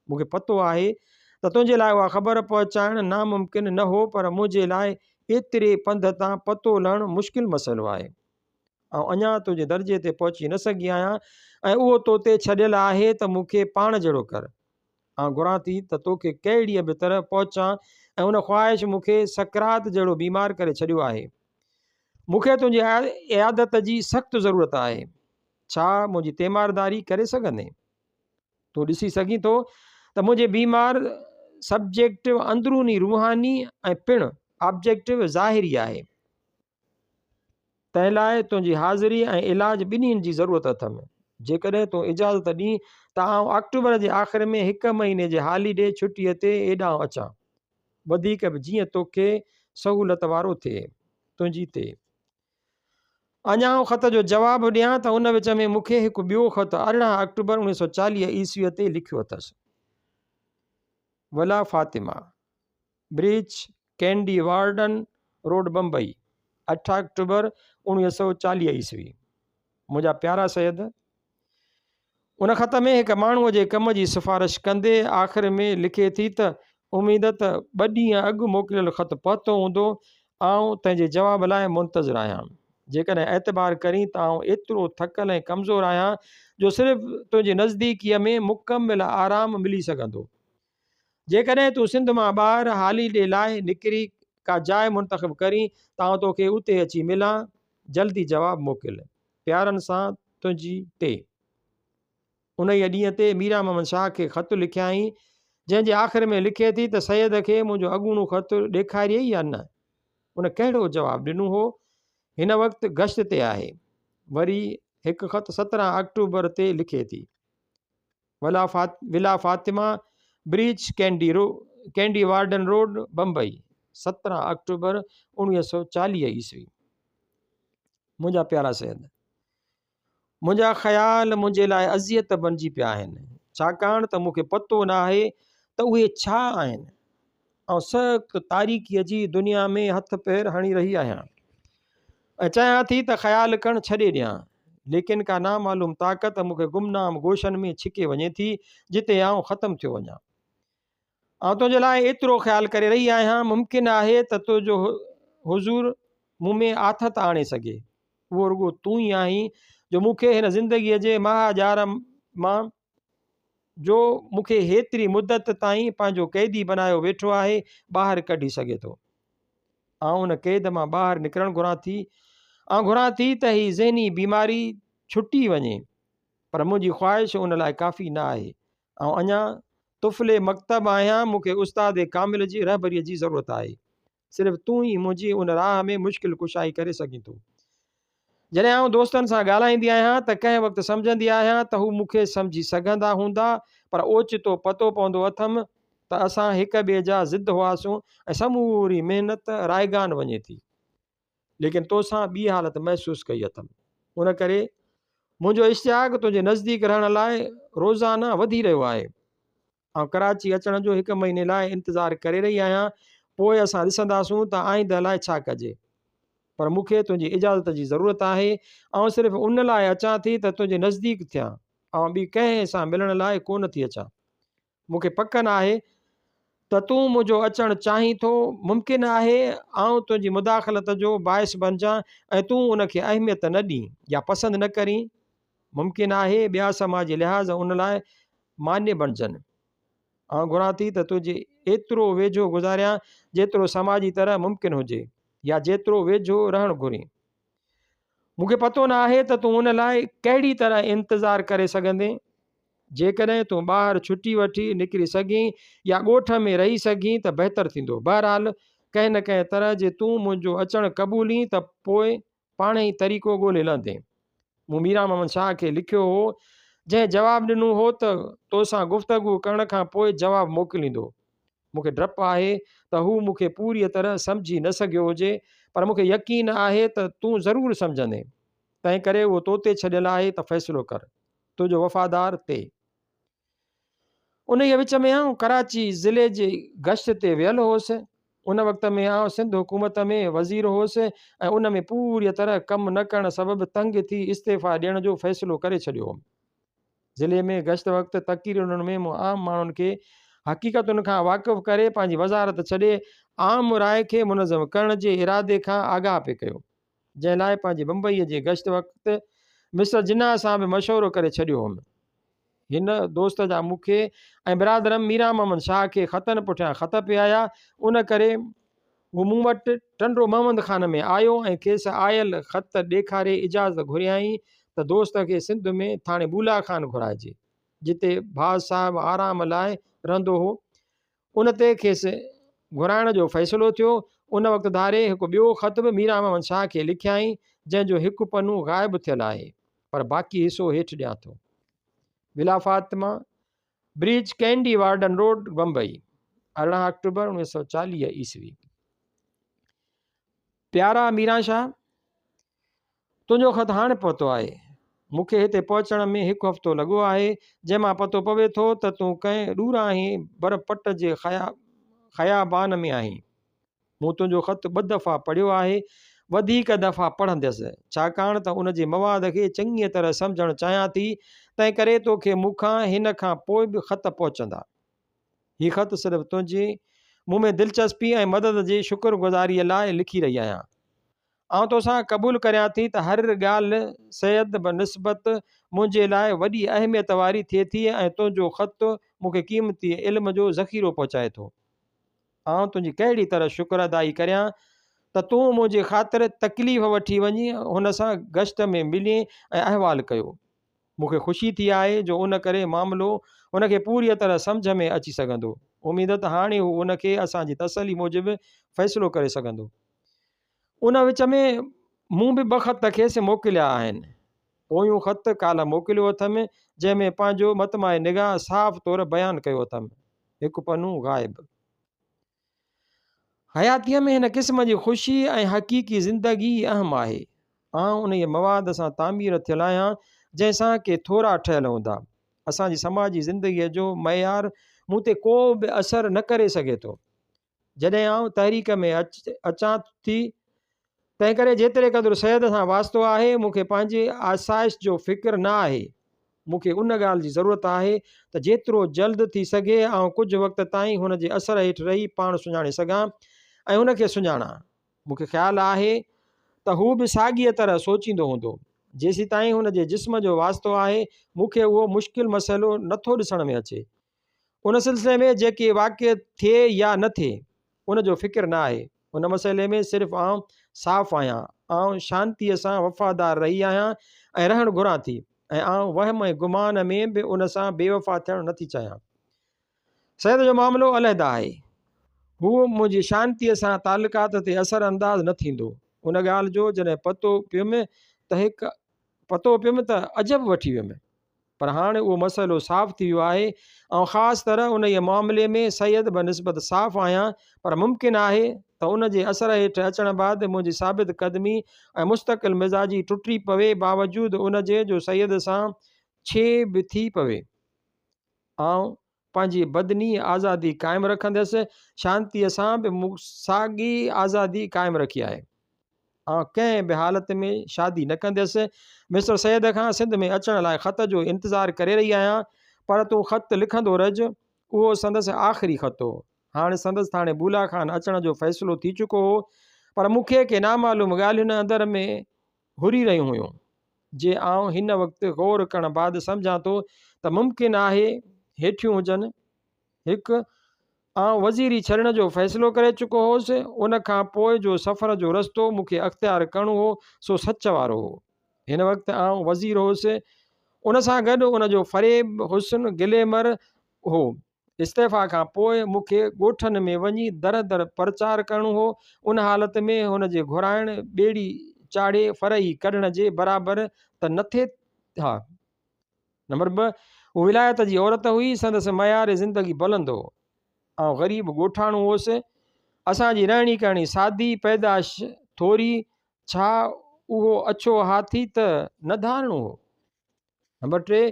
मूंखे पतो आहे त तुंहिंजे लाइ उहा ख़बर पहुचाइणु नामुमकिन न हो, पर मुंहिंजे लाइ एतिरे पंध तां पतो लहणु मुश्किल मसइलो आहे। ऐं अञा तुंहिंजे दर्जे ते पहुची न सघी आहियां ऐं उहो तो ते छॾियल आहे त मूंखे पाण जहिड़ो कर। ऐं घुरां थी त तोखे कहिड़ीअ बि तरह पहुचां ऐं उन ख़्वाहिश मूंखे सकरात जहिड़ो बीमार करे छॾियो आहे। मूंखे तुंहिंजी इयादत जी सख़्तु ज़रूरत आहे। छा मुंहिंजी तीमारदारी करे सघंदे? तूं ॾिसी सघीं थो त मुंहिंजे बीमार सब्जेक्टिव अंदरूनी रूहानी ऐं पिणु ऑब्जेक्टिव ज़ाहिरी आहे। तंहिं लाइ तुंहिंजी हाज़िरी ऐं इलाज ॿिन्हिनि जी ज़रूरत अथमि। जेकॾहिं तूं इजाज़त ॾीं त आउं अक्टूबर जे आख़िर में 1 महीने जे हॉलीडे छुटीअ ते एॾां अचां, वधीक बि जीअं तोखे सहूलियत वारो थिए। तुंहिंजी ते। अञा ख़त जो जवाबु ॾियां त उन विच में मूंखे हिकु ॿियो ख़त 18 अक्टूबर 1940 ईस्वीअ ते लिखियो अथसि। वला Fatima, bridge candy warden road Bombay, 8 अक्टूबर 1940 ईस्वी। मुंहिंजा प्यारा सैद, उन ख़त में हिकु माण्हूअ जे कम जी सिफ़ारिश कंदे आख़िर में लिखे थी त उमीद त 2 ॾींहं अॻु मोकिलियल ख़त पहुतो हूंदो। आउं तंहिंजे जवाब लाइ मुंतज़िर आहियां। जेकॾहिं एतबार करी त आउं एतिरो थकल ऐं कमज़ोर आहियां जो सिर्फ़ु तुंहिंजी नज़दीकीअ में मुकमिल आराम मिली सघंदो। जेकॾहिं तूं सिंध मां ॿाहिरि हॉलीडे लाइ निकिरी का जाइ मुंतख़ब करी त आउं तोखे उते अची मिलां। जल्दी जवाबु मोकिल। प्यारनि सां, तुंहिंजी ते। उन ई ॾींहं ते मीरा मोहम्मद शाह खे ख़त लिखियाई जंहिंजे आख़िर में लिखे थी त सैद खे मुंहिंजो अॻूणो ख़त ॾेखारियई या न। उन कहिड़ो जवाबु ॾिनो हो? हिन वक़्तु गश्त ते आहे। वरी हिकु ख़त 17 अक्टूबर ते लिखे थी। Villa Fatima, bridge candy warden road Bombay, 17 अक्टूबर 1940 ईस्वी। मुंहिंजा प्यारा सैद, मुंहिंजा ख़्याल मुंहिंजे लाइ अज़ियत बणिजी पिया आहिनि, छाकाणि त मूंखे पतो न आहे त उहे छा आहिनि ऐं सख़्तु तारीकीअ जी दुनिया में हथ पेर हणी रही आहियां ऐं चाहियां थी त ख़्याल करणु छॾे ॾियां। लेकिन का नामालूम ताक़त मूंखे गुमनाम गोशनि में छिके वञे थी जिते आउं ख़तमु थियो वञा। आउं तुंहिंजे लाइ एतिरो ख़्यालु करे रही आहियां, मुमकिन आहे त तुंहिंजो हुज़ूर मूं में आथत आणे सघे। उहो रुॻो तूं ई आहीं जो मूंखे हिन ज़िंदगीअ जे महाजार मां जो मूंखे हेतिरी मुदत ताईं पंहिंजो क़ैदी बनायो वेठो आहे ॿाहिरि कढी सघे थो। आउं उन क़ैद मां ॿाहिरि निकिरणु घुरां थी। आउं घुरां थी त ही ज़हनी बीमारी छुटी वञे, पर मुंहिंजी ख़्वाहिश उन लाइ काफ़ी न आहे। ऐं अञा तुफ़ले मकतब आहियां, मूंखे उस्ताद कामिल जी रहबरीअ जी ज़रूरत आहे। सिर्फ़ु तूं ई मुंहिंजी उन राह में मुश्किल कुशाई करे सघीं थो। जॾहिं आउं दोस्तनि सां ॻाल्हाईंदी आहियां त कंहिं वक़्तु सम्झंदी आहियां त हू मूंखे सम्झी सघंदा हूंदा, पर ओचितो पतो पवंदो अथमि त असां हिक ॿिए जा ज़िद हुआसीं ऐं समूरी महिनत रायगान वञे थी। लेकिन तोसां ॿी हालत महसूसु कई अथमि। उन करे मुंहिंजो इश्तियाक़ तुंहिंजे नज़दीक रहण लाइ रोज़ाना वधी रहियो आहे। ऐं कराची अचण जो 1 महीने लाइ इंतज़ारु करे रही आहियां, पोइ असां ॾिसंदासूं त आईंदह लाइ छा कजे। पर मूंखे तुंहिंजी इजाज़त जी ज़रूरत आहे। ऐं सिर्फ़ु उन लाइ अचां थी त तुंहिंजे नज़दीक थियां, ऐं ॿी कंहिं सां मिलण लाइ कोन थी अचां। मूंखे पक न आहे त तूं मुंहिंजो अचणु चाहीं थो। मुमकिन आहे आउं तुंहिंजी मुदाख़लत जो बाइस बणिजां ऐं तूं उनखे अहमियत न ॾीं या पसंदि न करीं। मुमकिन आहे ॿिया समाजी लिहाज़ उन लाइ मान्य बणिजनि। आउं घुरां थी त तुंहिंजे एतिरो वेझो गुज़ारियां जेतिरो समाजी तरह मुमकिन हुजे, या जेतिरो वेझो रहणु घुरे। मूंखे पतो न आहे त तूं उन लाइ कहिड़ी तरह इंतज़ारु करे सघंदे। जेकॾहिं तूं ॿाहिरि छुटी वठी निकिरी सघीं या ॻोठ में रही सघीं त बहितरु थींदो। बहरहाल कंहिं न कंहिं तरह जे तूं मुंहिंजो अचणु क़बूली त पोइ पाण ई तरीक़ो ॻोल्हे लहंदे। मूं मीरा मोहम्मद शाह खे लिखियो हो, जंहिं जवाबु ॾिनो हो त तोसां गुफ़्तगू करण खां पोइ जवाबु मोकिलींदो। मूंखे डपु आहे त हू मूंखे पूरी तरह सम्झी न सघियो हुजे, पर मूंखे यकीन आहे त तूं ज़रूरु सम्झंदे। तंहिं करे उहो तो ते छॾियलु आहे त फ़ैसिलो कर। तुंहिंजो वफ़ादार ते। उन विच में आउं कराची ज़िले जी गश्त ते वियल हुअसि। उन वक़्त में आउं सिंध हुकूमत में वज़ीर हुअसि ऐं उन में पूरी तरह कमु न करण सबबि तंग थी इस्तीफ़ा ॾियण जो फ़ैसिलो करे छॾियो हुउमि। ज़िले में गश्त वक़्तु तक़रीरुनि में मूं आम माण्हुनि खे हक़ीक़तुनि खां वाक़ुफ़ु करे पंहिंजी वज़ारत छॾे आम राय खे मुनज़म करण जे इरादे खां आगाह पे कयो, जंहिं लाइ पंहिंजी बम्बईअ जे गश्त वक़्तु मिस्टर जिन्ना सां बि मशवरो करे छॾियो हुउमि। हिन दोस्त जा मूंखे ऐं बिरादरम मीरा मोहम्मद शाह खे ख़तनि पुठियां ख़त पिया आया। उन करे हू मूं वटि टंडो मोहम्मद ख़ान में आयो ऐं खेसि आयल ख़त ॾेखारे इजाज़त घुरियाईं त दोस्त खे सिंध में थाणे बूला ख़ान घुराइजे, जिते भाउ साहिबु आराम लाइ रहंदो हो। उन ते खेसि घुराइण जो फ़ैसिलो थियो। उन वक़्तु धारे हिकु ॿियो ख़त बि मीरा मोहम्मद शाह खे लिखियाईं, जंहिंजो हिकु पन्नो ग़ाइबु थियलु आहे, पर बाक़ी हिसो हेठि ॾियां थो। Villa Fatima, bridge, candy warden road, Bombay, 18 अक्टूबर 1940 ईस्वी। प्यारा मीरा शाह, तुंहिंजो ख़त हाणे पहुतो आहे। मूंखे हिते पहुचण में 1 हफ़्तो लॻो आहे, जंहिंमां पतो पवे थो त तूं कंहिं ॾूराहीं बरपट जे ख़याबान में आहीं। मूं तुंहिंजो ख़त 2 दफ़ा पढ़ियो आहे, वधीक दफ़ा पढ़ंदसि, छाकाणि त उन जे मवाद खे चङीअ तरह सम्झणु चाहियां थी। तंहिं करे तोखे मूंखां हिन खां पोइ बि ख़त पहुचंदा। हीउ ख़त सिर्फ़ु तुंहिंजी मूं में दिलचस्पी ऐं मदद जी शुक्रगुज़ारीअ लाइ लिखी रही आहियां। आउं तोसां क़बूलु करियां थी त हर ॻाल्हि सयद बनिस्बत मुंहिंजे लाइ वॾी अहमियत वारी थिए थी ऐं तुंहिंजो ख़त मूंखे क़ीमती इल्म जो ज़ख़ीरो पहुचाए थो। आउं तुंहिंजी कहिड़ी तरह शुक्र अदाई करियां त तूं मुंहिंजे ख़ातिर तकलीफ़ वठी वञी हुन सां गश्त में मिली ऐं अहवालु कयो। मूंखे ख़ुशी थी आहे जो उन करे मामिलो उनखे पूरी तरह सम्झ में अची सघंदो। उमेद त हाणे हू उनखे असांजी तसली मूजिबि फ़ैसिलो करे सघंदो। उन विच में मूं बि 2 ख़त खेसि मोकिलिया आहिनि। पोयूं ख़त काल्ह मोकिलियो अथमि, जंहिंमें पंहिंजो मतमाए निगाह साफ़ तौरु बयानु कयो अथमि। 1 पन्नो ग़ाइबु। हयातीअ में हिन क़िस्म जी ख़ुशी ऐं हक़ीक़ी ज़िंदगी अहम आहे। आउं उन मवाद सां तामीर थियल आहियां जंहिंसां के थोरा ठहियल हूंदा। असांजी समाजी ज़िंदगीअ जो मयार मूं ते को बि असरु न करे सघे थो। जॾहिं आउं तहरीक में अचां थी तंहिं करे जेतिरे क़दुरु सिहत सां वास्तो आहे मूंखे पंहिंजे आसाइश जो फ़िक्रु न आहे। मूंखे उन ॻाल्हि जी ज़रूरत आहे त जेतिरो जल्द थी सघे ऐं कुझु वक़्त ताईं हुन जे असर हेठि रही पाण सुञाणे सघां ऐं हुनखे सुञाणां। मूंखे ख़्यालु आहे त हू बि साॻीअ तरह सोचींदो हूंदो। जेसीं ताईं हुन जे जिस्म जो वास्तो आहे मूंखे उहो मुश्किल मसइलो नथो ॾिसण में अचे। उन सिलसिले में जेके वाक़िअ थिए या न थिए उन जो फ़िक्रु न आहे। उन मसइले में सिर्फ़ु आउं साफ़ आहियां, आउं शांतीअ सां वफ़ादार रही आहियां ऐं रहणु घुरां थी, ऐं आउं वहम ऐं गुमान में बि उन सां बेवफ़ा थियणु नथी चाहियां। सिहत जो मामिलो अलहदा आहे। हू मुंहिंजी शांतीअ सां तालुकात ते असर अंदाज़ न थींदो। उन ॻाल्हि जो जॾहिं पतो पियुमि त अजब वठी वियुमि, पर हाणे उहो मसइलो साफ़ थी वियो आहे ऐं ख़ासि तरह उन जे मामले में सैयद बनिस्बत साफ़ आहियां। पर मुमकिन आहे त उन जे असर हेठि अचण बैदि मुंहिंजी साबित क़दमी ऐं मुस्तक़िल मिज़ाजी टुटी पवे, बावजूदि उन जे जो सैयद सां छे बि थी पवे। ऐं पंहिंजी बदनी आज़ादी क़ाइमु रखंदुसि, शांतीअ सां बि साॻी आज़ादी क़ाइमु रखी आहे। ऐं कंहिं बि हालत में शादी न कंदुसि। मिस्टर सैयद खां सिंध में अचण लाइ ख़त जो इंतज़ारु करे रही आहियां, पर तूं ख़त लिखंदो रहिजि। उहो संदसि आख़िरी ख़त हो। हाणे संदसि थाणे बूला खान अचण जो फ़ैसिलो थी चुको हो, पर मूंखे के नामालूम ॻाल्हियुनि अंदर में हुरी रहियूं हुयूं जे आउं हिन वक़्तु गौर करण बाद सम्झां थो त मुमकिन आहे हेठियूं हुजनि। हिकु, आउं वज़ीरी छॾण जो फ़ैसिलो करे चुको हुउसि। उन खां पोइ जो सफ़र जो रस्तो मूंखे अख़्तियार करिणो हो सो सच वारो हो। हिन वक़्तु आउं वज़ीर हुउसि। उन सां गॾु उन जो फ़रेब हुस्न गिलेमर हो। इस्तीफ़ा खां पोइ मूंखे ॻोठनि में वञी दर दर प्रचार करिणो हो। उन हालत में हुन जे घुराइण ॿेड़ी चाढ़े फरई कढण जे बराबरि त न थिए हा। नंबर 2, हू विलायत जी औरत हुई। संदसि मयार ज़िंदगी बुलंद हो। ऐं ग़रीब ॻोठाणो हुउसि। असांजी रहणी करणी सादी, पैदाश थोरी, छा उहो अछो हाथी त न धारणो हो। नंबर 3,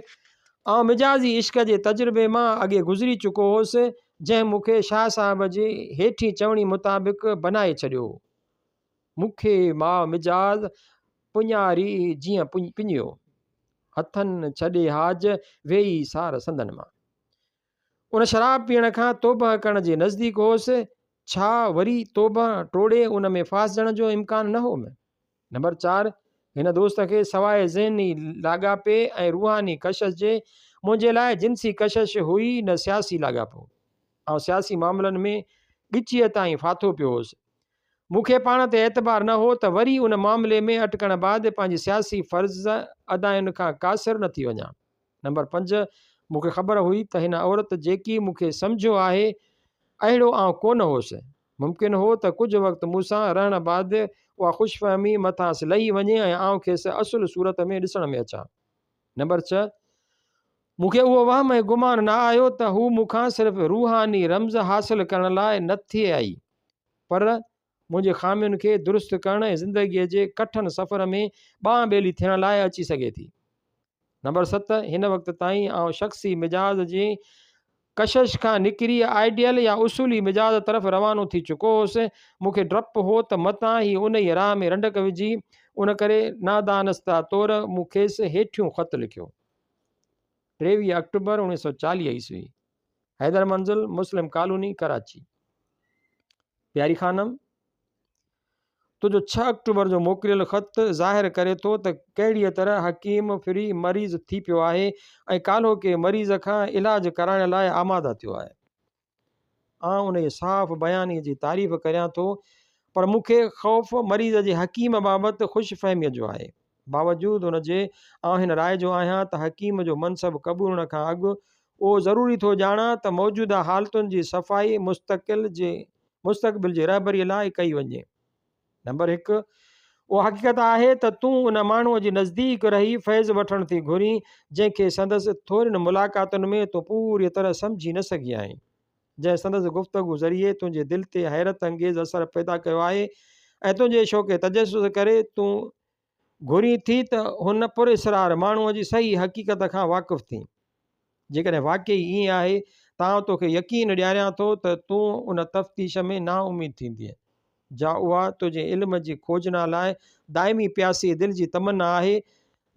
ऐं मिजाज़ी इश्क जे तजुर्बे मां अॻे गुज़री चुको हुउसि, जंहिं मूंखे शाह साहिब जे हेठी चवणी मुताबिक़ बनाए छॾियो। मूंखे मां मिजाज़ पुञारी जीअं पिञियो, हथनि छॾे हाज वेही सार संदन मां। उन शराब पीअण खां तौबह करण जे नज़दीक होसि। छा वरी तौबह टोड़े उन में फासजण जो इम्कान न हो। नंबर 4, हिन दोस्त खे सवाइ ज़हनी लाॻापे ऐं रूहानी कशिश जे मुंहिंजे लाइ जिन्सी कशिश हुई न सियासी लाॻापो। ऐं सियासी मामलनि में ॻिचीअ ताईं फाथो पियो हुउसि। मूंखे पाण ते एतबार न हो त वरी उन मामले में अटकण बाद पंहिंजी सियासी फ़र्ज़ अदायन खां कासिर न थी वञा। नंबर 5, मूंखे ख़बर हुई त हिन औरत जेकी मूंखे सम्झो आहे अहिड़ो आउं कोन हुउसि। मुमकिन हो त कुझु वक़्तु मूंसां रहण बाद उहा ख़ुशफ़हमी मथां लही वञे ऐं आउं खेसि असुल सूरत में ॾिसण में अचां। नंबर 6, मूंखे उहो वहम ऐं गुमान न आयो त हू मूंखां सिर्फ़ु रूहानी रम्ज़ हासिल करण लाइ न थिए आई, पर मुंहिंजे ख़ामियुनि खे दुरुस्त करण ऐं ज़िंदगीअ जे कठनि सफ़र में ॿांह ॿेली थियण लाइ अची सघे थी। नंबर 7, हिन वक़्त ताईं आउं शख़्सी मिजाज़ जी कशिश खां निकिरी आइडियल या उसूली मिजाज़ तरफ़ रवानो थी चुको हुउसि। मूंखे डपु हो त मतां ई उन ई राह में रंडक विझी, उन करे नादानस्ता तौरु मूं खेसि हेठियूं ख़त लिखियो। 23 अक्टूबर 1940 ईस्वी, हैदर मंज़िल, मुस्लिम कॉलोनी, कराची। प्यारी ख़ानम, तुंहिंजो 6 अक्टूबर जो मोकिलियल ख़त ज़ाहिर करे थो त कहिड़ीअ तरह हकीम फ्री मरीज़ थी पियो आहे ऐं काल्हो के मरीज़ खां इलाजु कराइण लाइ आमादा थियो आहे। आउं उन जे साफ़ बयानी जी तारीफ़ करियां थो, पर मूंखे ख़ौफ़ मरीज़ जे हकीम बाबति ख़ुशफ़हमीअ जो आहे। बावजूदि उन जे आउं हिन राय जो आहियां त हकीम जो मनसब क़बूलण खां अॻु उहो ज़रूरी थो ॼाणा त मौजूदा हालतुनि जी सफ़ाई मुस्तक़बिल जे रहबरीअ लाइ कई वञे। नंबर 1, उहा हक़ीक़त आहे त तूं उन माण्हूअ जे नज़दीक रही फैज़ वठण थी घुरी जंहिंखे संदसि थोरनि मुलाक़ातुनि में तूं पूरी तरह सम्झी न सघी आहीं, जंहिं संदसि गुफ़्तगू ज़रिए तुंहिंजे दिलि ते हैरत अंगेज़ असर पैदा कयो आहे ऐं तुंहिंजे शौक़ तजस्सुस करे तूं घुरी थी त हुन पुरइसरार माण्हूअ जी सही हक़ीक़त खां वाक़ुफ़ु थी। जेकॾहिं वाक़ई ईअं आहे तां तोखे यकीन ॾियारियां थो त तूं उन तफ़्तीश में नाउमीद थींदीअ। जा उहा तुंहिंजे इल्म जी खोजना लाइ दाइमी प्यासी दिलि जी तमन्ना आहे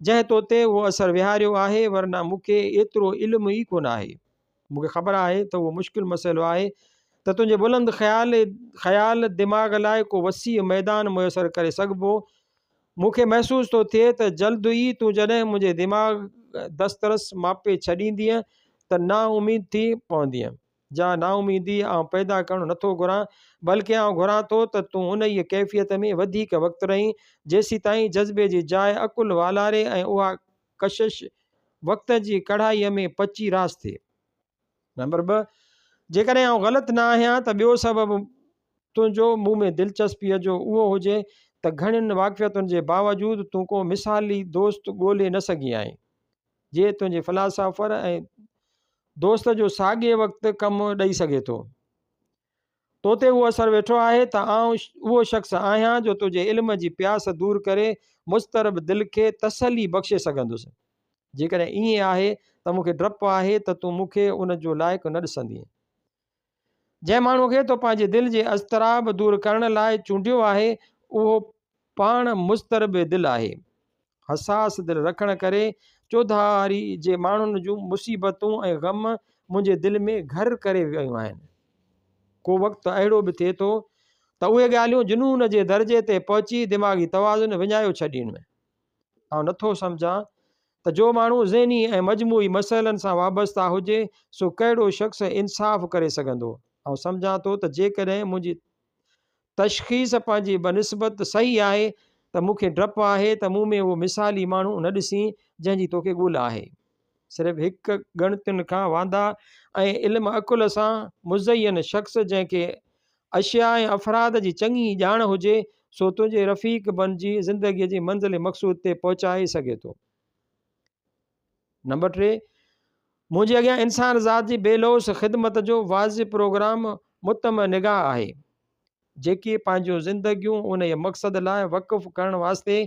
जंहिं तो ते उहो असरु विहारियो आहे, वरना मूंखे एतिरो इल्मु ई कोन आहे। मूंखे ख़बर आहे त उहो मुश्किल मसइलो आहे त तुंहिंजे बुलंद ख़्याल दिमाग़ लाइ को वसीअ मैदान मुयसरु करे सघिबो। मूंखे महसूसु थो थिए त जल्द ई तूं जॾहिं मुंहिंजे दिमाग़ दस्तरस मापे छॾींदीअ त नाउमीद थी पवंदीअ। जा नाउमीदी आउं पैदा करणु नथो घुरां, बल्कि आउं घुरां थो त तूं उन ई कैफ़ियत में वधीक वक़्तु रहीं जेसीं ताईं जज़्बे जी जाइ अकुल वालारे ऐं उहा कशिश वक़्त जी कढ़ाईअ में पची रास थिए। नंबर 2, जेकॾहिं आउं ग़लति न आहियां त ॿियो सबबु तुंहिंजो मूं में दिलचस्पीअ जो उहो हुजे त घणनि वाक़िफ़तुनि जे बावजूदि तूं को मिसाली दोस्त ॻोल्हे न सघी आहीं जे तुंहिंजे फ़िलासफ़र ऐं दोस्त जो साॻिए वक़्तु कमु ॾेई सघे थो। तो ते उहो असरु वेठो आहे त आउं उहो शख़्स आहियां जो तुंहिंजे इल्म जी प्यास दूरि करे मुस्तरब दिलि खे तसली बख़्शे सघंदुसि। जेकॾहिं ईअं आहे त मूंखे डपु आहे त तूं मूंखे उन जो लाइक़ु न ॾिसंदीअ। जंहिं माण्हूअ खे तो पंहिंजे दिलि जे अज़तराब दूरि करण लाइ चूंडियो आहे उहो पाण मुस्तरब दिलि आहे। हसास दिलि रखण करे चौधारी जे माण्हुनि जूं मुसीबतूं ऐं ग़म मुंहिंजे दिलि में घर करे वियूं आहिनि। को वक़्तु अहिड़ो बि थिए थो त उहे ॻाल्हियूं जुनून जे दर्जे ते पहुची दिमाग़ी तवाज़ुन विञायो छॾीनि। आउं नथो सम्झां त जो माण्हू ज़हनी ऐं मजमूई मसइलनि सां वाबस्ता हुजे सो कहिड़ो शख़्स इंसाफ़ करे सघंदो। ऐं सम्झां थो त जेकॾहिं मुंहिंजी तशख़ीस पंहिंजी बनिस्बत सही आहे त मूंखे डपु आहे त मूं में उहो मिसाली माण्हू न ॾिसी जंहिंजी तोखे ॻोल्हा आहे। सिर्फ़ु हिकु ॻणतियुनि खां वांदा ऐं इल्मु अकुल सां मुज़यन शख़्स जंहिंखे अशिया ऐं अफ़राद जी चङी ॼाण हुजे सो तुंहिंजे रफ़ीक बणिजी ज़िंदगीअ जी मंज़िल मक़सूद ते पहुचाए सघे थो। नंबर 3, मुंहिंजे अॻियां इंसान ज़ात जी बेलोस ख़िदमत जो वाज़िब प्रोग्राम मुतम निगाह आहे जेकी पंहिंजूं ज़िंदगियूं उन जे मक़सद लाइ वक़ुफ़ करण वास्ते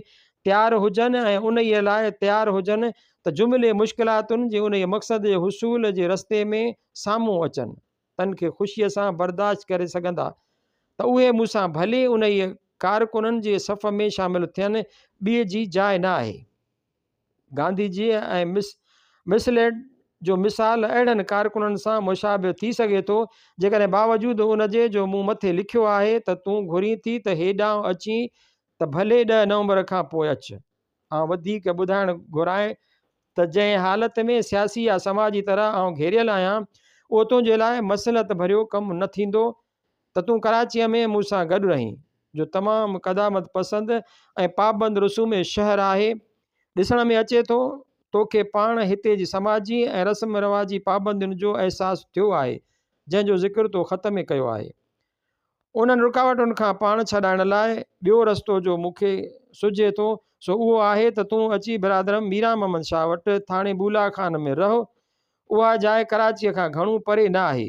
तयारु हुजनि ऐं उन ई लाइ तयारु हुजनि त जुमिले मुश्किलातुनि जे उन जे मक़सद जे हुसूल जे रस्ते में साम्हूं अचनि, तन खे ख़ुशीअ सां बर्दाश्त करे सघंदा त उहे मूंसां भले उन ई कारकुननि जे सफ़ में शामिलु थियनि, ॿिए जी जाइ न आहे। गांधी जी ऐं मिसलेट जो मिसाल अहिड़नि कारकुननि सां मुशाबिह थी सघे थो जेकॾहिं बावजूदि उनजे जो मूं मथे लिखियो आहे त तूं घुरी थी त हेॾां अची त भले 10 नवंबर खां पोइ अचु। आउं वधीक ॿुधाइणु घुराए त जंहिं हालत में सियासी या समाजी तरह आउं घेरियल आहियां उहो तुंहिंजे लाइ मसलत भरियो कमु न थींदो त तूं कराचीअ में मूंसां गॾु रहीं जो तमामु क़दामत पसंदि ऐं पाबंद रसूम शहर आहे। ॾिसण में अचे थो तोखे पाण हिते जी समाजी ऐं रस्म रवाजी पाबंदियुनि जो अहसासु थियो आहे जंहिंजो ज़िक्र तो ख़त में कयो आहे। उन्हनि रुकावटुनि खां पाण छॾाइण लाइ ॿियो रस्तो जो मूंखे सुझे थो सो उहो आहे त तूं अची बिरादरम मीरा मोहम्मद शाह वटि थाणे बूला खान में रहो। उहा जाइ कराचीअ खां घणो परे न आहे,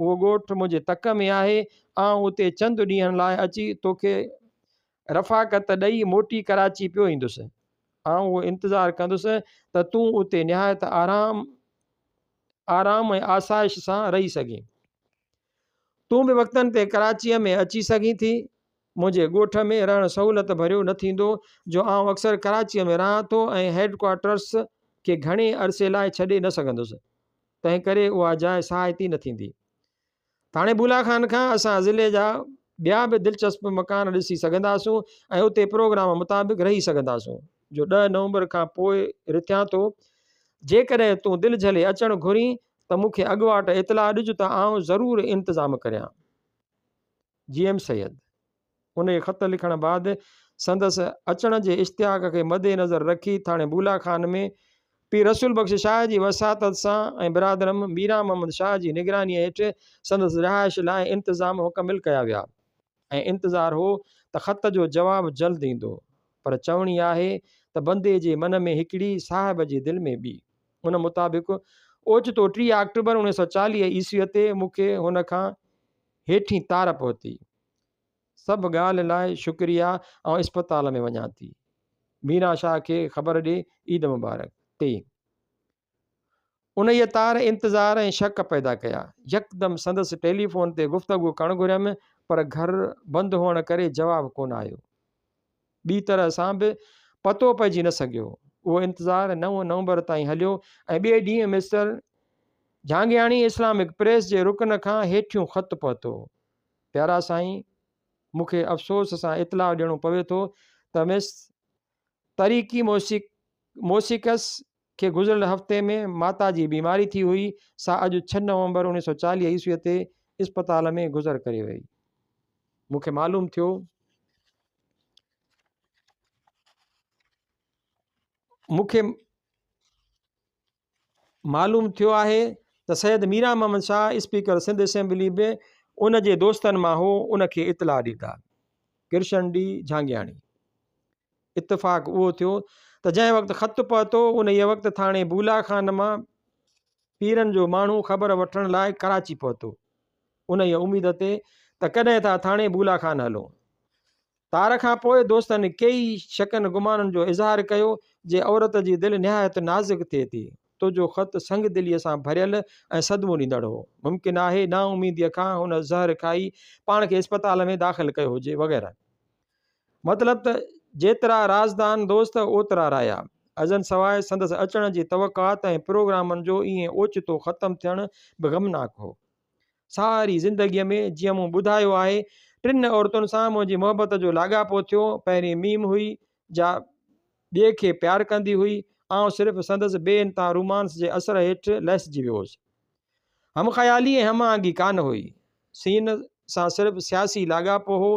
उहो ॻोठु मुंहिंजे तक में आहे। आउं उते चंद ॾींहंनि लाइ अची तोखे रफ़ाकत ॾेई मोटी कराची पियो ईंदुसि। आउं उहो इंतज़ारु कंदुसि त तूं उते निहायत आराम ऐं आसाइश सां रही सघीं। तूं बि वक़्तनि ते कराचीअ में अची सघीं थी। मुंहिंजे ॻोठ में रहणु सहूलियत भरियो न थींदो जो आउं अक्सर कराचीअ में रहां थो ऐं हेडक्वार्टर्स खे घणे अरसे लाइ छॾे न सघंदुसि, तंहिं करे उहा जाइ सहायती न थींदी। थाणे बूला खान खां असां ज़िले जा ॿिया बि दिलचस्प मकान ॾिसी सघंदासूं ऐं उते प्रोग्राम मुताबिक़ रही सघंदासूं जो 10 नवंबर खां पोइ रिथियां थो। जेकॾहिं तूं दिलि झले अचणु घुरी त मूंखे अॻुवाट इतलाह ॾिज त आउं ज़रूरु इंतज़ाम करियां। GM सैयद। उन ख़त लिखण बाद संदसि अचण जे इश्तियाक खे मद्देनज़र रखी थाणे बूला खान में पीर रसूल बख़्श शाह जी वसातत सां ऐं बिरादरम मीरा मोहम्मद शाह जी निगरानीअ हेठि संदसि रिहाइश लाइ इंतज़ाम मुकमिल कया विया ऐं इंतज़ारु हो त ख़त जो जवाबु जल्द ईंदो। पर चवणी आहे त बंदे जे मन में हिकिड़ी साहिब जी दिलि में ॿी। उन मुताबिक़ ओचितो 3 अक्टूबर 1940 ईस्वीअ ते मूंखे हुन खां हेठीं तार पहुती। सभु ॻाल्हि लाइ शुक्रिया, ऐं इस्पताल में वञा थी। मीरा शाह खे ख़बर ॾे, ईद मुबारक। 3 उन तार इंतज़ार ऐं शक पैदा कया। यकदमि संदसि टेलीफ़ोन ते गुफ़्तगू करणु घुरियमि पर घर बंदि हुअण करे जवाबु कोन आयो। ॿी तरह सां बि पतो पइजी न सघियो। उहो इंतज़ारु 9 नवंबर ताईं हलियो ऐं ॿिए ॾींहुं मिस्टर झांगियाणी इस्लामिक प्रेस जे रुकन खां हेठियूं ख़तु पहुतो। प्यारा साईं, मूंखे अफ़सोस सां इतलाउ ॾियणो पवे थो त मिस तरीक़ी मोसिकस खे गुज़िरियल हफ़्ते में माता जी बीमारी थी हुई। सा अॼु 6 नवंबर 1940 ईस्वीअ ते इस्पताल में गुज़र करे वई। मूंखे मालूम थियो आहे त सैयद मीरा मोहम्मद शाह स्पीकर सिंध असेंबली बि उन जे दोस्तनि मां हो उनखे इतला ॾिता। कृष्ण डी झांगियाणी। इतफ़ाक़ उहो थियो त जंहिं वक़्तु ख़तु पहुतो उन ई वक़्तु थाणे बूला खान मां पीरनि जो माण्हू ख़बर वठण लाइ कराची पहुतो, उन ई उमेद ते त कॾहिं था थाणे बूला खान हलो। तार खां पोइ दोस्तनि कई शकनि गुमाननि जो इज़हार कयो जे औरत जी दिलि निहायत नाज़ुक थिए थी। तुंहिंजो ख़तु संग दिलीअ सां भरियल ऐं सदमो ॾींदड़ हो। मुमकिन आहे ना उमीदीअ खां हुन ज़हर खाई पाण खे इस्पताल में दाख़िल कयो हुजे वग़ैरह। मतिलब त जेतिरा राज़दान दोस्त ओतिरा रहिया। अजन सवाइ संदसि अचण जी तवक़ात ऐं प्रोग्रामनि जो ईअं ओचितो ख़तमु थियण बि गमनाक हो। सारी ज़िंदगीअ में जीअं मूं ॿुधायो आहे 3 औरतुनि सां मुंहिंजी मोहबत जो लाॻापो थियो। पहिरीं मीम हुई, जा ॿिए खे प्यारु कंदी हुई। आउं सिर्फ़ु संदसि बेइंतहा रोमांस जे असर हेठि लहिसजी वियो हुउसि। हम ख़याली ऐं हम आंगी कान हुई। सीन सां सिर्फ़ु सियासी लाॻापो हो।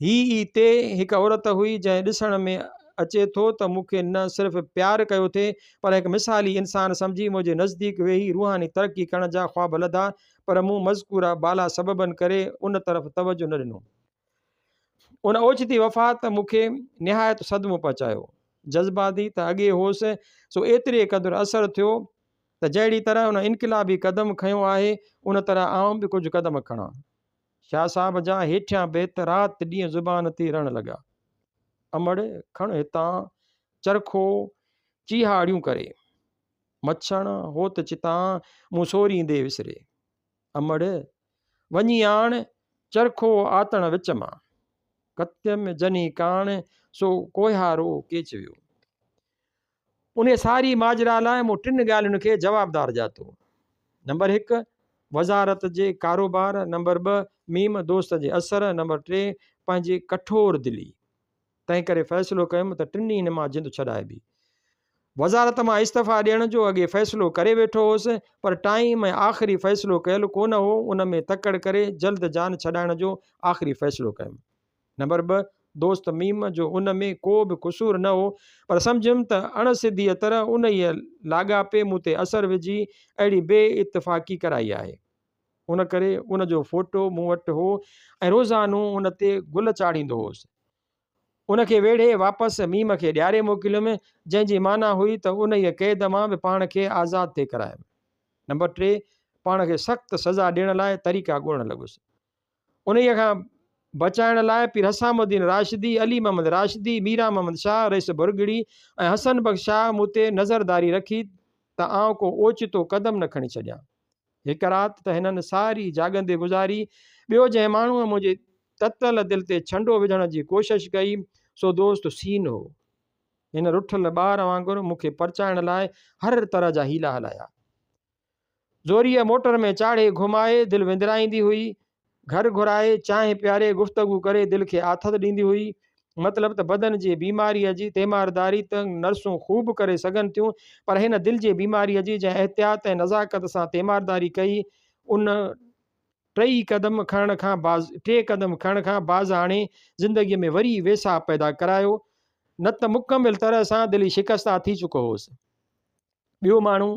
ही ते हिकु औरत हुई जंहिं ॾिसण में अचे थो त मूंखे न सिर्फ़ु प्यारु कयो थिए पर हिकु मिसाली इंसान सम्झी मुंहिंजे नज़दीक वेही रूहानी तरक़ी करण जा ख़्वाब लधा। पर मूं मज़कूरा बाला सबबनि करे उन तरफ़ तवजो न ॾिनो। उन ओचिती वफ़ात मूंखे निहायत सदमो पहुचायो। जज़्बाती त अॻे होसि सो एतिरे क़दुरु असरु थियो त जहिड़ी तरह उन इनक़िलाबी क़दम खयो आहे उन तरह आउं बि कुझु क़दम खणां। शाह साहब जा हेठियां बेत राति ॾींहुं ज़ुबान ते रहण लॻा। अमड़ खण हितां चरखो चीहाड़ियूं करे, मछण होत चितां मूं सोरींदे विसरे। अमड़ वञी आण चरखो आतण विच मां, कत्यम जनी काण सो कोहारो केच वियो। उन सारी माजरा लाइ मूं 3 ॻाल्हियुनि खे जवाबदार ॼातो। नंबर 1 वज़ारत जे कारोबार, नंबर 2 मीम दोस्त जे असर, नंबर 3 पंहिंजी कठोर दिली। तंहिं करे फ़ैसिलो कयुमि त 3 मां जिंद छॾाइबी। वज़ारत मां इस्तीफ़ा ॾियण जो अॻे फ़ैसिलो करे वेठो हुउसि पर टाइम ऐं आख़िरी फ़ैसिलो कयल कोन हो। उन में तकड़ करे जल्द जान छॾाइण जो आख़िरी फ़ैसिलो कयुमि। नंबर 2 दोस्त मीम जो उन में को बि क़सूर न हो पर सम्झुमि त अणसिधीअ तरह उन ई लाॻापे मूं ते असर विझी अहिड़ी बेइतफ़ाक़ी कराई आहे। उन करे उन जो फ़ोटो मूं वटि हो ऐं रोज़ानो उन ते गुल चाढ़ींदो हुउसि। उनखे वेढ़े वापसि मीम खे ॾियारे मोकिलियुमि, जंहिंजी माना हुई त उन ई क़ैद मां बि पाण खे आज़ादु थिए करायुमि। नंबर 3 पाण खे सख़्तु सज़ा ॾियण लाइ तरीक़ा ॻोल्हण लॻुसि। उन खां बचाइण लाइ पीर हसामुद्दीन राशिदी, अली मोहम्मद राशिदी, मीरा मोहम्मद शाह, रईस बुरगड़ी ऐं हसन बख़्श शाह मूं ते नज़रदारी रखी त आउं को ओचितो क़दम न खणी छॾियां। हिकु राति त हिननि सारी जाॻंदे गुज़ारी। ॿियो जंहिं माण्हूअ मुंहिंजे ततल दिलि ते छंडो विझण जी कोशिशि कई सो दोस्त सीन हो। हिन रुठल ॿार वांगुरु मूंखे परचाइण लाइ हर तरह जा हीला हलाया। ज़ोरीअ मोटर में चाढ़े घुमाए दिलि विंदराईंदी हुई, घर घुराए चांहि प्यारे गुफ़्तगू करे दिलि खे आथत ॾींदी हुई। मतिलबु त बदन जी बीमारीअ जी तीमारदारी त नर्सूं ख़ूब करे सघनि थियूं पर हिन दिलि जे बीमारीअ जी जंहिं एहतियात ऐं नज़ाकत सां तीमारदारी कई उन 3 क़दम खणण खां बाज़ हाणे ज़िंदगीअ में वरी वेसा पैदा करायो, न त मुकमिल तरह सां दिली शिकस्ता थी चुको हुउसि। ॿियो माण्हू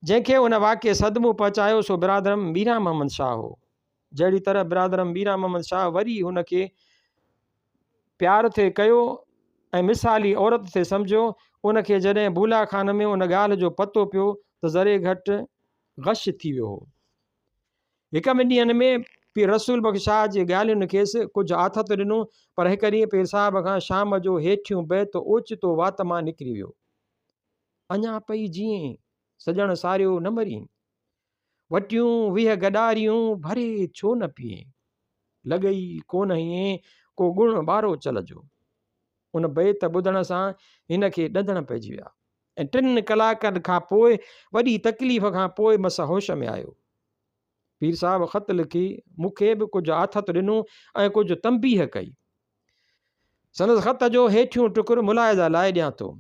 जंहिंखे उन वाक़े सदमो पहुचायो सो बिरादरम मीरा मोहम्मद शाह हो। जहिड़ी तरह बिरादरम मीरा मोहम्मद शाह वरी हुनखे प्यार थे कयो ऐं मिसाली औरत थे सम्झो, उनखे जॾहिं बूला खान में उन ॻाल्हि जो पतो पियो त ज़रे घटि गश थी वियो हो। 1 ॾींहंनि में पीर रसूल बख़्श शाह जी ॻाल्हियुनि खेसि कुझु आथत ॾिनो पर हिकु ॾींहुं पीर साहिब खां शाम जो हेठियूं बैत ओचितो वात मां निकिरी वियो। अञा पई जीअं सॼण सारियो न मरी, वटियूं 20 गॾारियूं भरे छो न पिए। लॻई कोन हीअं को गुण ॿारो चल जो। उन बेत ॿुधण सां हिन खे ॾंदण पइजी विया ऐं 3 कलाकनि खां पोइ वॾी तकलीफ़ खां पोइ मस होश में आयो। पीर साहब ख़त लिखी मूंखे बि कुझु आथत ॾिनो ऐं कुझु तंबीह कई। संदसि ख़त जो हेठियों टुकुर मुलाहिज़ा लाइ ॾियां थो।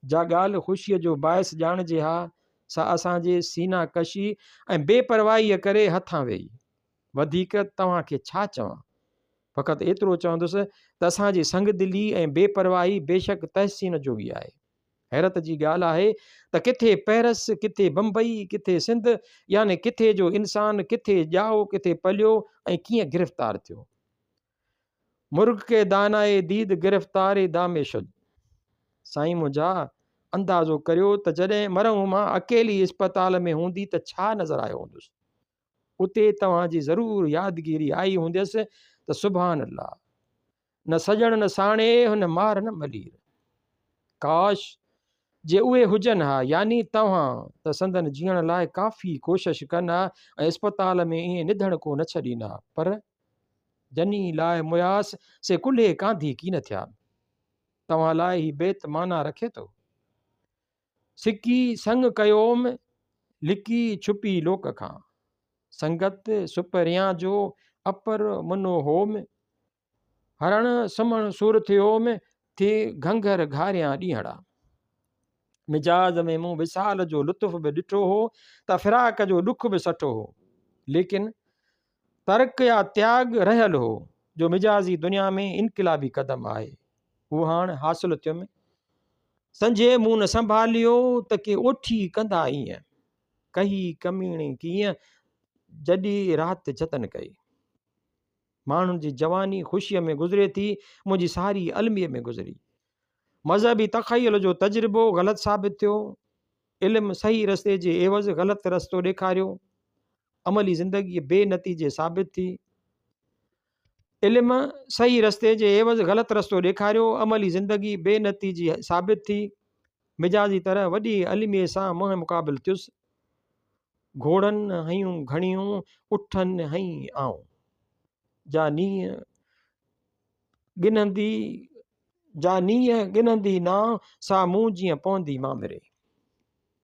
जा ॻाल्हि ख़ुशीअ जो बाहिस ॼाणिजे हा सा असांजे सीना कशी ऐं बेपरवाहीअ करे हथां वेही। वधीक तव्हांखे छा चवां, फ़क़ति एतिरो चवंदुसि त असांजी संग दिली ऐं बेपरवाही बेशक तहसीन जोगी आहे। हैरत जी ॻाल्हि आहे त किथे पेरिस, किथे बम्बई, किथे सिंध, यानी किथे जो इंसान किथे ॼाओ, किथे पलियो ऐं कीअं गिरफ़्तार थियो। मुर्ग के दानाए दीद गिरफ़्तार दामेशुद। साईं मुंहिंजा अंदाज़ो करियो त जॾहिं मरऊं मां अकेली इस्पताल में हूंदी त छा नज़र आयो हूंदुसि। उते तव्हांजी ज़रूरु यादगिरी आई हूंदसि त सुभान अल्लाह, न सॼण न साणे हुन मार न मलीर। काश जे उहे हुजनि हा, यानी तव्हां त संदन जीअण लाइ काफ़ी कोशिश कनि हा ऐं इस्पताल में ईअं निधण को न छॾींदा, पर जनी लाइ मुयास से कुल्हे कांधी की न थिया। तव्हां लाइ ही बेत माना रखे थो। सिकी संग कयोम लिकी छुपी लोक खां, संगत सुपरियां जो अपर मुनो होम, हरण सुमण सूर थियोम थे घंघर घारियां ॾींहड़ा। मिजाज में मूं विसाल जो लुत्फ़ बि ॾिठो हो त फिराक जो ॾुख बि सठो हो, लेकिन तर्क या त्याग रहियल हो जो मिजाज़ी दुनिया में इनक़िलाबी कदम आहे। हू हाणे हासिल थियुमि। संझे मूं न संभालियो त के ओठी कंदा ईअं, कही कमीणी कीअं जॾी राति जतन कई। माण्हुनि जी जवानी ख़ुशीअ में गुज़रे थी, मुंहिंजी सारी अलमीअ में गुज़री। मज़हबी तख़यल जो तजुर्बो ग़लति साबित थियो। इल्मु सही रस्ते जे एवज़ ग़लति रस्तो ॾेखारियो। अमली ज़िंदगी बेनतीजे साबित थी। इल्मु सही रस्ते जे एवज़ ग़लति रस्तो ॾेखारियो, अमली ज़िंदगी बेनतीजी साबित थी। मिजाजी तरह वॾी अलमीअ सां मुंहुं मुक़ाबिल थियुसि। घोड़नि हयूं घणियूं उठनि हई आऊं, जा नीअ गिनंदी ना सा मूं जीअं पवंदी मां मिरे।